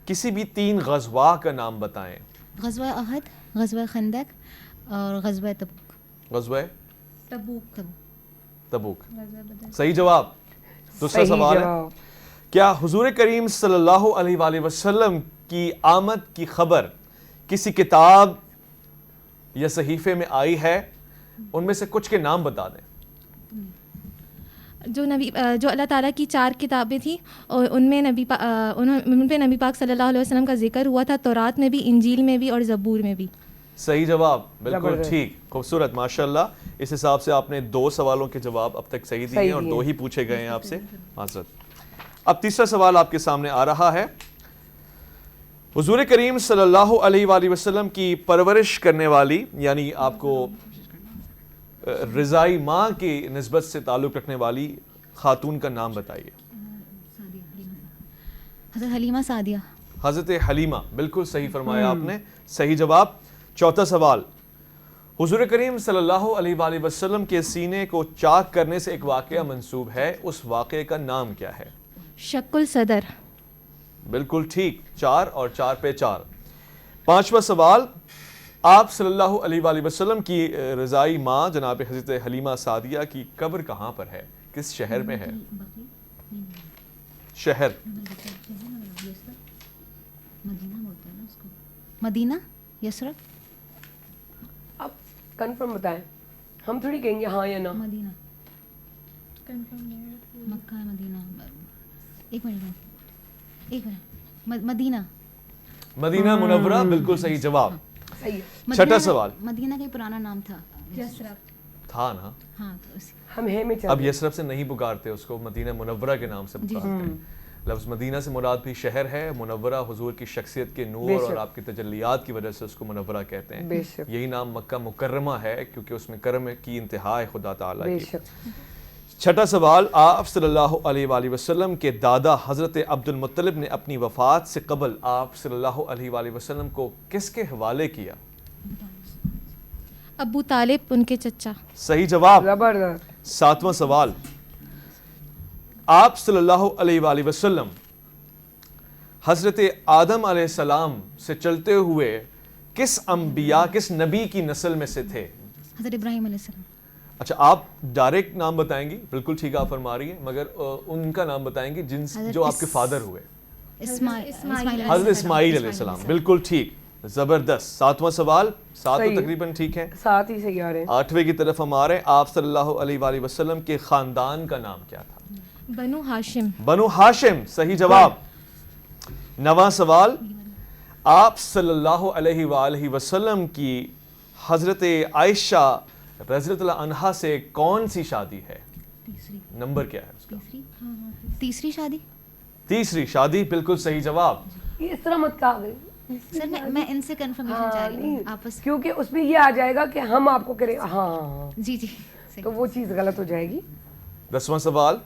کسی بھی 3 غزوہ کا نام بتائیں. غزوہ احد, غزوہ خندق اور غزوہ تبوک. غزوہ تبوک, صحیح جواب. دوسرا سوال ہے, کیا حضور کریم صلی اللہ علیہ وآلہ وسلم کی آمد کی خبر کسی کتاب یا صحیفے میں آئی ہے؟ ان میں سے کچھ کے نام بتا دیں. جو اللہ تعالیٰ کی 4 کتابیں تھیں, اور ان میں ان پہ نبی پاک صلی اللہ علیہ وسلم کا ذکر ہوا تھا, تورات میں بھی, انجیل میں بھی اور زبور میں بھی. صحیح جواب, بالکل ٹھیک, خوبصورت, ماشاءاللہ. اس حساب سے آپ نے 2 سوالوں کے جواب اب تک صحیح دیے ہیں اور 2 ہی پوچھے گئے ہیں آپ سے. معذرت. اب تیسرا سوال آپ کے سامنے آ رہا ہے. حضور کریم صلی اللہ علیہ وآلہ وسلم کی پرورش کرنے والی, یعنی آپ کو رضائی ماں کی نسبت سے تعلق رکھنے والی خاتون کا نام بتائیے. حضرت حلیمہ سعدیہ. حضرت حلیمہ بالکل صحیح فرمایا آپ نے, صحیح جواب. چوتھا سوال, حضور کریم صلی اللہ علیہ وآلہ وسلم کے سینے کو چاک کرنے سے ایک واقعہ منسوب ہے, اس واقعے کا نام کیا ہے؟ شق الصدر. بالکل ٹھیک, 4 اور 4 پہ 4. پانچواں سوال, آپ صلی اللہ علیہ وآلہ وسلم کی رضائی ماں جناب حضرت حلیمہ سعدیہ کی قبر کہاں پر ہے, کس شہر میں ہے؟ شہر مدینہ یثرب. آپ کنفرم بتائیں, ہم تھوڑی کہیں گے ہاں یا نہ. مدینہ مکہ مدینہ. ایک منٹ مدینہ. مدینہ منورہ بالکل صحیح جواب. چھٹا سوال, مدینہ کا پرانا نام تھا یثرب تھا نا, ہم ہے میں اب یثرب سے نہیں پکارتے اس کو, مدینہ منورہ کے نام سے پکارتے ہیں. لفظ مدینہ سے مراد بھی شہر ہے, منورہ حضور کی شخصیت کے نور اور آپ کی تجلیات کی وجہ سے اس کو منورہ کہتے ہیں. یہی نام مکہ مکرمہ ہے کیونکہ اس میں کرم کی انتہا ہے خدا تعالیٰ کی. چھٹا سوال, آپ صلی اللہ علیہ وآلہ وسلم کے دادا حضرت عبد المطلب نے اپنی وفات سے قبل آپ صلی اللہ علیہ وآلہ وسلم کو کس کے حوالے کیا؟ ابو طالب, ان کے چچا. صحیح جواب. زبردست. ساتواں سوال, آپ صلی اللہ علیہ وآلہ وسلم حضرت آدم علیہ السلام سے چلتے ہوئے کس انبیاء, کس نبی کی نسل میں سے تھے؟ حضرت ابراہیم علیہ السلام. اچھا, آپ ڈائریکٹ نام بتائیں گی, بالکل ٹھیک آپ فرما رہی ہیں, مگر ان کا نام بتائیں گی جو آپ کے فادر ہوئے. حضرت اسماعیل علیہ السلام. بالکل ٹھیک, زبردست. ساتواں سوال, 7 تو تقریباً ٹھیک ہے, 7 ہی صحیح آ رہے ہیں. 8ویں کی طرف ہم آ رہے ہیں. آپ صلی اللہ علیہ وآلہ وسلم کے خاندان کا نام کیا تھا؟ بنو ہاشم. بنو ہاشم, صحیح جواب. 9واں سوال, آپ صلی اللہ علیہ وآلہ وسلم کی حضرت عائشہ رضی اللہ عنہا سے کون سی شادی ہے؟ نمبر کیا ہے اس کا؟ تیسری شادی. تیسری شادی, بالکل صحیح جواب. یہ اس طرح مت کہا گئی سر, میں ان سے کنفرمیشن چاہ رہی ہوں آپس, کیونکہ اس میں یہ آ جائے گا کہ ہم آپ کو کریں ہاں جی جی, تو وہ چیز غلط ہو جائے گی. 10واں سوال,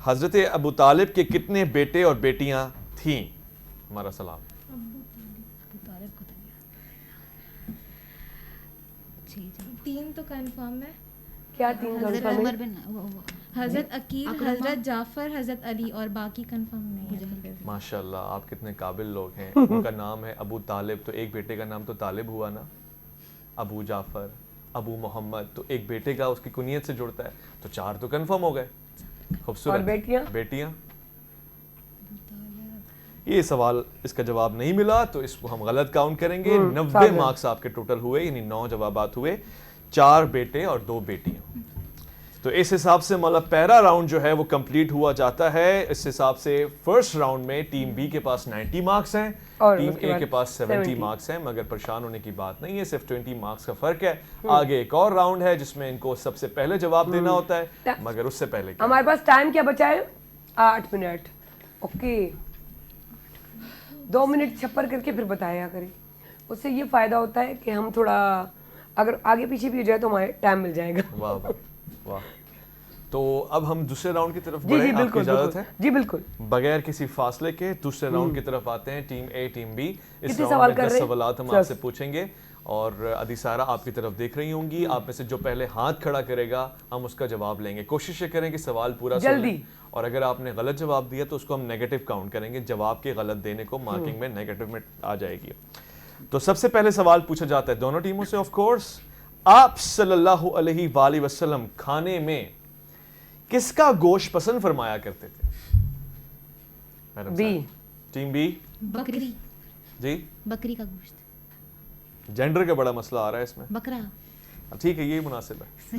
حضرت ابو طالب کے کتنے بیٹے اور بیٹیاں تھیں؟ ہمارا سلام. 3 تو کنفرم ہے. کیا 3 کنفرم ہے؟ حضرت عقیل, حضرت جعفر, حضرت علی, اور باقی کنفرم نہیں ہے. ماشاءاللہ, آپ کتنے قابل لوگ ہیں. ان کا نام ہے ابو طالب, تو ایک بیٹے کا نام تو طالب ہوا نا. ابو جعفر, ابو محمد, تو ایک بیٹے کا اس کی کنیت سے جڑتا ہے, تو 4 تو کنفرم ہو گئے. خوبصورت. اور بیٹیاں؟ بیٹیاں, یہ سوال اس کا جواب نہیں ملا, تو اس کو ہم غلط کاؤنٹ کریں گے. 90 مارکس آپ کے ٹوٹل ہوئے, یعنی 9 جوابات ہوئے, 4 بیٹے اور 2 بیٹیاں. تو اس حساب سے مولا پہلا راؤنڈ جو ہے وہ کمپلیٹ ہوا جاتا ہے. اس حساب سے فرسٹ راؤنڈ میں ٹیم بی کے پاس 90 مارکس ہیں, ٹیم اے کے پاس 70 مارکس ہیں, مگر پریشان ہونے کی بات نہیں ہے, صرف 20 مارکس کا فرق ہے. آگے ایک اور راؤنڈ ہے جس میں ان کو سب سے پہلے جواب دینا ہوتا ہے, مگر اس سے پہلے ہمارے پاس ٹائم کیا بچا ہے؟ 8 منٹ. اوکے, 2 منٹ چھپر کر کے پھر بتایا کریں, اس سے یہ فائدہ ہوتا ہے کہ ہم تھوڑا اگر آگے پیچھے بھی ہو جائے تو ہمارے ٹائم مل جائے گا. واہ واہ. تو اب ہم دوسرے راؤنڈ کی طرف بڑھیں, آپ کی اجازت ہے؟ جی بالکل. بغیر کسی فاصلے کے دوسرے راؤنڈ کی طرف آتے ہیں. ٹیم اے, ٹیم بی. اس راؤنڈ میں 10 سوالات ہم آپ سے پوچھیں گے, اور ادی سارا آپ کی طرف دیکھ رہی ہوں گی. آپ میں سے جو پہلے ہاتھ کھڑا کرے گا ہم اس کا جواب لیں گے. کوشش یہ کریں کہ سوال پورا سنیں, اور اگر آپ نے غلط جواب دیا تو اس کو ہم نیگیٹو کاؤنٹ کریں گے. جواب کے غلط دینے کو مارکنگ میں نیگیٹو میں آ جائے گی. تو سب سے پہلے سوال پوچھا جاتا ہے دونوں ٹیموں سے, آف کورس. آپ صلی اللہ علیہ وآلہ وسلم کھانے میں کس کا گوشت پسند فرمایا کرتے تھے؟ بی. Team B. بکری. جی, بکری کا گوشت. جینڈر کا بڑا مسئلہ آ رہا ہے اس میں. بکرا. ٹھیک ہے, یہ مناسب ہے.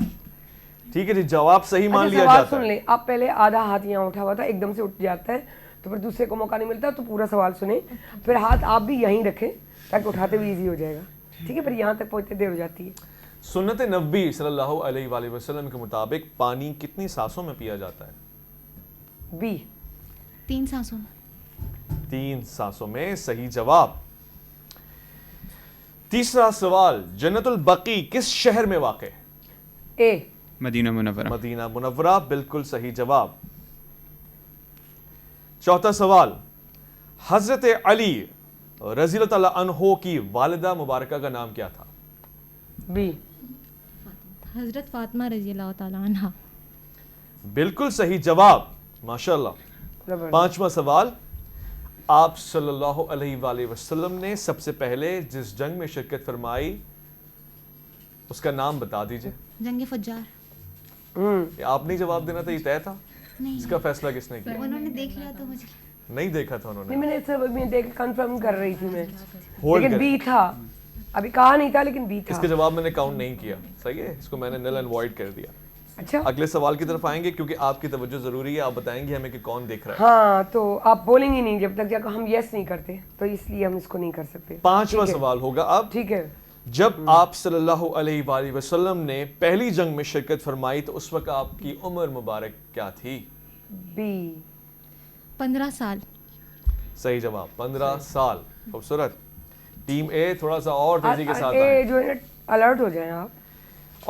ٹھیک ہے جی, جواب صحیح مان لیا جاتا ہے. سن لیں آپ, پہلے آدھا ہاتھ یہاں اٹھا ہوا تھا, ایک دم سے اٹھ جاتا ہے تو پھر دوسرے کو موقع نہیں ملتا, تو پورا سوال سنیں, پھر ہاتھ آپ بھی یہیں رکھیں تاکہ اٹھاتے بھی ایزی ہو جائے گا. ٹھیک ہے, پھر یہاں تک پہنچتے دیر ہو جاتی ہے. سنت نبی صلی اللہ علیہ وآلہ وسلم کے مطابق پانی کتنی سانسوں میں پیا جاتا ہے؟ بی. 3 سانسوں میں. 3 سانسوں میں, صحیح جواب. تیسرا سوال, جنت البقیع کس شہر میں واقع ہے؟ اے مدینہ منورہ. مدینہ منورہ بالکل صحیح جواب. چوتھا سوال, حضرت علی رضی اللہ تعالیٰ عنہ کی والدہ مبارکہ کا نام کیا تھا؟ بی حضرت فاطمہ رضی اللہ تعالیٰ عنہ. بالکل صحیح جواب, ماشاءاللہ. پانچواں سوال, آپ صلی اللہ علیہ وآلہ وسلم نے سب سے پہلے جس جنگ میں شرکت فرمائی اس کا نام بتا دیجئے. جنگ فجار. آپ نہیں جواب دینا تھا, یہ طے تھا؟ اس کا فیصلہ کس نے کیا؟ انہوں نے دیکھ لیا تو مجھے نہیں دیکھا تھا انہوں نے. میں نے صرف دیکھ کنفرم کر رہی تھی میں, لیکن بی تھا, ابھی کہا نہیں تھا لیکن بی تھا. اس کے جواب میں نے کاؤنٹ نہیں کیا, صحیح ہے, اس کو میں نے نل اینڈ وائڈ کر دیا. اچھا, اگلے سوال کی طرف آئیں گے کیونکہ آپ کی توجہ ضروری ہے, آپ بتائیں گے ہمیں کہ کون دیکھ رہا ہے. ہاں تو آپ بولیں گے نہیں جب تک جب ہم یس نہیں کرتے, تو اس لیے ہم اس کو نہیں کر سکتے. پانچواں سوال ہوگا اب. ٹھیک ہے. جب آپ صلی اللہ علیہ وآلہ وسلم نے پہلی جنگ میں شرکت فرمائی تو اس وقت آپ کی عمر مبارک کیا تھی؟ بی 15 سال. صحیح جواب, 15 سال. خوبصورت. ٹیم اے تھوڑا سا اور تیزی کے ساتھ آئے جو ہے الرٹ ہو جائیں آپ.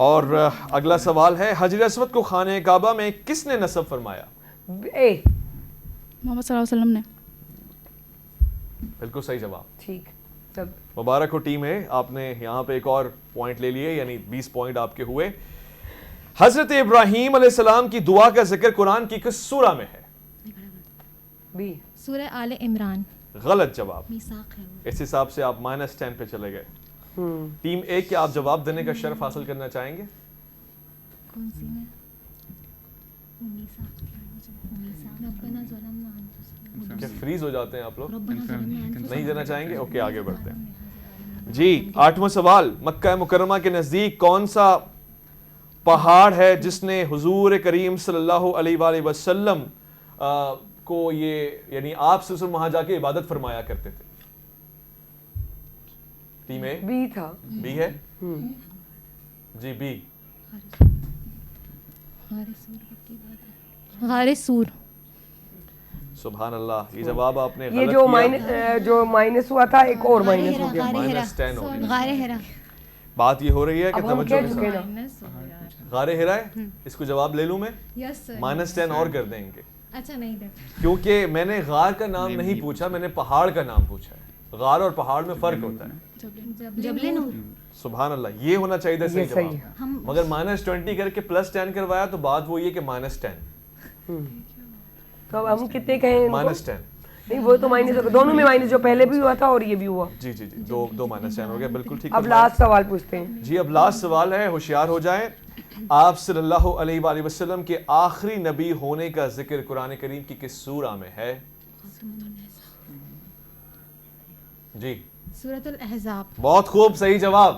اور اگلا سوال ہے, حجر اسود کو خانہ کعبہ میں کس نے نصب فرمایا؟ اے محمد صلی اللہ علیہ وسلم نے. بالکل صحیح جواب. ٹھیک, سب مبارک ہو ٹیم ہے, آپ نے یہاں پہ ایک اور پوائنٹ لے لیے, یعنی 20 پوائنٹ آپ کے ہوئے. حضرت ابراہیم علیہ السلام کی دعا کا ذکر قرآن کی کس سورہ میں ہے؟ بی سورہ آل عمران. غلط جواب. میثاق ہے وہ. اس حساب سے آپ -10 پہ چلے گئے. ٹیم اے کے آپ جواب دینے کا شرف حاصل کرنا چاہیں گے؟ کون سی میں؟ کیا فریز ہو جاتے ہیں آپ لوگ؟ نہیں دینا چاہیں گے؟ اوکے, آگے بڑھتے ہیں جی. 8واں سوال, مکہ مکرمہ کے نزدیک کون سا پہاڑ ہے جس نے حضور کریم صلی اللہ علیہ وآلہ وسلم کو یہ یعنی آپ سے وہاں جا کے عبادت فرمایا کرتے تھے؟ ٹیم اے بی تھا. بی ہے جی. بی غار سور. سبحان اللہ, یہ جواب آپ نے یہ غلط جو مائنس ہوا تھا ایک اور مائنس ہو گیا. -10 ہو گیا. غار ہرا. بات یہ ہو رہی ہے کہ توجہ کے چکے ساتھ نا غار ہرا ہے, اس کو جواب لے لوں میں؟ -10 اور کر دیں گے. اچھا نہیں دے, کیونکہ میں نے غار کا نام نہیں پوچھا, میں نے پہاڑ کا نام پوچھا ہے. غار اور پہاڑ میں فرق ہوتا ہے. جبل نور. سبحان اللہ, یہ ہونا چاہیے تھا صحیح جواب, مگر -20 کر کے +10 کروایا تو بات وہی ہے کہ -10. تو اب ہم کتنے کہیں -10 نہیں, وہ تو مائنس ہوگا, دونوں میں مائنس, جو پہلے بھی ہوا تھا اور یہ بھی ہوا. جی جی جی, دو -10 ہو گیا. بالکل ٹھیک. اب لاسٹ سوال پوچھتے ہیں جی. اب لاسٹ سوال ہے, ہوشیار ہو جائیں. آپ صلی اللہ علیہ وآلہ وسلم کے آخری نبی ہونے کا ذکر قرآن کریم کی کس سورہ میں ہے؟ جی سورۃ الاحزاب. بہت خوب, صحیح جواب.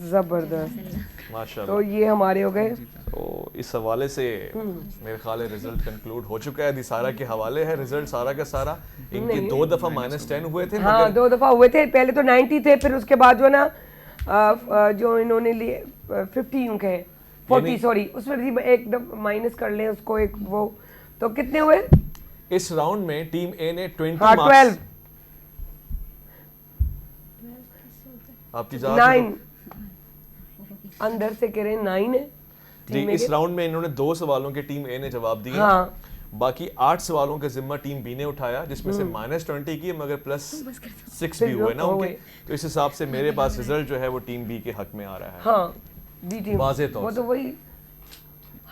زبردست, ماشاءاللہ. تو یہ ہمارے ہو گئے. تو اس حوالے سے میرے خیال ہے رزلٹ کنکلوڈ ہو چکا ہے. دیسارا کے حوالے ہے رزلٹ سارا کا سارا. ان کے 2 دفعہ -10 ہوئے تھے. ہاں 2 دفعہ ہوئے تھے, پہلے تو 90 تھے, پھر اس کے بعد جو نا جو انہوں نے لیے 50 یوں کہے 40 سوری, اس میں بھی ایک دفعہ مائنس کر لیں اس کو ایک, وہ تو کتنے ہوئے اس راؤنڈ میں؟ ٹیم اے نے 20 ہاں 12. آپ کی 9 اندر سے کہہ رہے ہیں 9 ہے جی. اس راؤنڈ میں انہوں نے 2 سوالوں کے ٹیم اے نے جواب دیے. ہاں, باقی 8 سوالوں کا ذمہ ٹیم بی نے اٹھایا, جس میں سے -20 کی مگر +6 بھی ہوئے نا ان کے. تو اس حساب سے میرے پاس رزلٹ جو ہے وہ ٹیم بی کے حق میں آ رہا ہے. ہاں بی ٹیم واضح طور وہ تو وہی,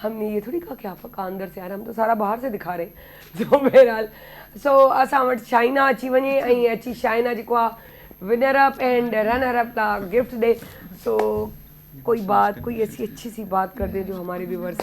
ہم نے یہ تھوڑی کہا کہ آپ کا اندر سے آ رہا, ہم تو سارا باہر سے دکھا رہے ہیں. تو بہرحال سو اساں وٹ شائنا اچھی ونجے ऐं अची शाइना जेको आहे winner up and runner up ला गिफ्ट ॾे. सो कोई बात, कोई ऐसी अच्छी सी बात कर दे जो हमारे व्यूअर्स.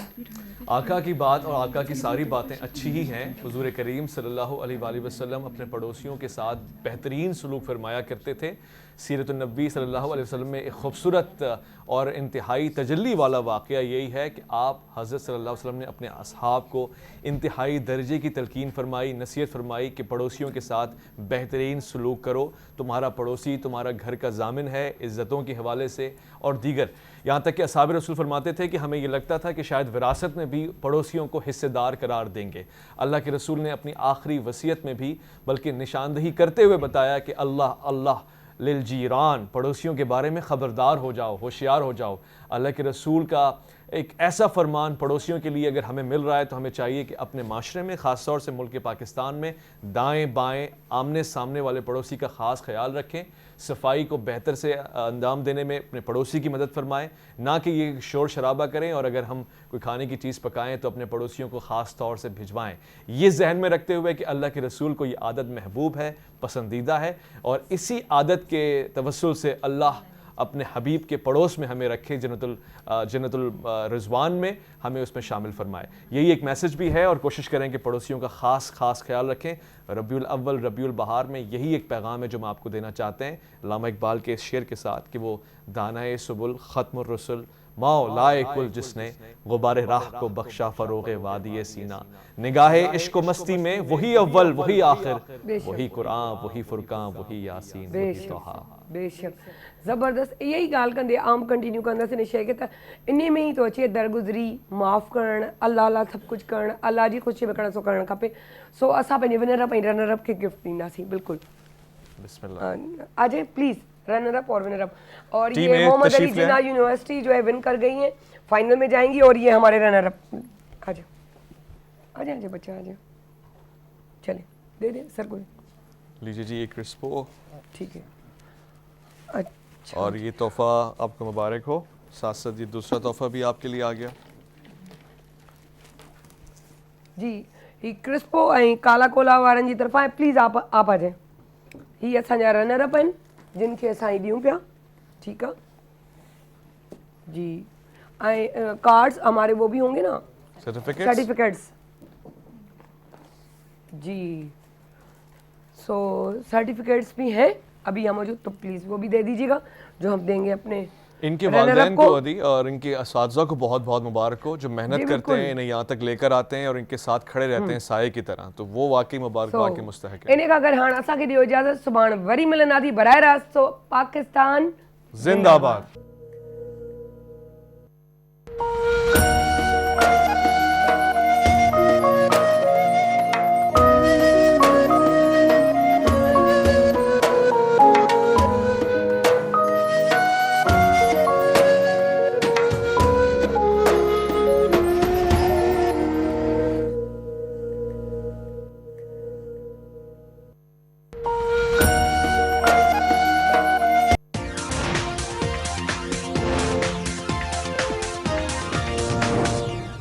آقا کی بات اور آقا کی ساری باتیں اچھی ہی ہیں. حضور کریم صلی اللہ علیہ وآلہ وسلم اپنے پڑوسیوں کے ساتھ بہترین سلوک فرمایا کرتے تھے. سیرت النبی صلی اللہ علیہ وسلم میں ایک خوبصورت اور انتہائی تجلی والا واقعہ یہی ہے کہ آپ حضرت صلی اللہ علیہ وسلم نے اپنے اصحاب کو انتہائی درجے کی تلقین فرمائی, نصیحت فرمائی کہ پڑوسیوں کے ساتھ بہترین سلوک کرو. تمہارا پڑوسی تمہارا گھر کا ضامن ہے عزتوں کے حوالے سے اور دیگر. یہاں تک کہ اصحاب رسول فرماتے تھے کہ ہمیں یہ لگتا تھا کہ شاید وراثت میں بھی پڑوسیوں کو حصے دار قرار دیں گے. اللہ کے رسول نے اپنی آخری وصیت میں بھی بلکہ نشاندہی کرتے ہوئے بتایا کہ اللہ للجیران, پڑوسیوں کے بارے میں خبردار ہو جاؤ, ہوشیار ہو جاؤ. اللہ کے رسول کا ایک ایسا فرمان پڑوسیوں کے لیے اگر ہمیں مل رہا ہے تو ہمیں چاہیے کہ اپنے معاشرے میں، خاص طور سے ملک پاکستان میں، دائیں بائیں آمنے سامنے والے پڑوسی کا خاص خیال رکھیں، صفائی کو بہتر سے انجام دینے میں اپنے پڑوسی کی مدد فرمائیں، نہ کہ یہ شور شرابہ کریں، اور اگر ہم کوئی کھانے کی چیز پکائیں تو اپنے پڑوسیوں کو خاص طور سے بھجوائیں. یہ ذہن میں رکھتے ہوئے کہ اللہ کے رسول کو یہ عادت محبوب ہے، پسندیدہ ہے، اور اسی عادت کے توسل سے اللہ اپنے حبیب کے پڑوس میں ہمیں رکھے، جنت الرضوان میں ہمیں اس میں شامل فرمائے. یہی ایک میسج بھی ہے، اور کوشش کریں کہ پڑوسیوں کا خاص خیال رکھیں. ربیع الاول، ربیع البہار میں یہی ایک پیغام ہے جو ہم آپ کو دینا چاہتے ہیں، علامہ اقبال کے اس شعر کے ساتھ کہ وہ دانائے سبل ختم الرسل مولا کل جس نے غبار راہ کو بخشا فروغ وادی سینہ. نگاہ عشق و مستی میں وہی اول وہی آخر، وہی قرآن وہی فرقان وہی یاسین وہی طہا. بے شک زبردست. یہی گال کندے عام کنٹینیو کرنا سے نشے کہ انہیں میں ہی تو اچھے درگزری معاف کرن، اللہ اللہ سب کچھ کرن، اللہ جی خوشی میں کرنا سو کرن کھپے. سو اسا پنجے ونر اپ رنر اپ کے گفٹ دینا سی. بالکل بسم اللہ آ جائیں پلیز، رنر اپ اور ونر اپ. اور یہ محمد علی جناح یونیورسٹی جو ہے ون کر گئی ہیں، فائنل میں جائیں گی، اور یہ ہمارے رنر اپ. آ جائیں آ جائیں بچہ آ جائیں. چلیں دے دیں سر کو لیجیے جی ایک کرسپو. ٹھیک ہے. اور یہ تحفہ آپ کو مبارک ہو. ساتھ ساتھ یہ دوسرا تحفہ بھی آپ کے لیے آ گیا جی. ہی کرسپو ऐं काला कोला वारनि जी तरफ़ां प्लीज़ आप आ जाएं. ही असांजा रनर अप आहिनि जिन खे असां ॾियूं पिया. ठीकु आहे जी. ऐं कार्ड्स हमारे वो भी होंगे ना, सर्टिफिकेट्स जी. सो सर्टिफिकेट्स भी हैं ابھی یہاں موجود، تو پلیز وہ بھی دے دیجیے گا جو ہم دیں گے اپنے ان کے والدین کو ادی اور ان کے اساتذہ کو بہت بہت مبارک ہو جو محنت کرتے ہیں، انہیں یہاں تک لے کر آتے ہیں اور ان کے ساتھ کھڑے رہتے ہیں سائے کی طرح. تو وہ واقعی مبارکباد کے مستحق ہیں. انہیں کا اگر ہاں اسا کے دیو اجازت، سبحان وری ملن آدھی براہ راست. تو پاکستان زندہ باد.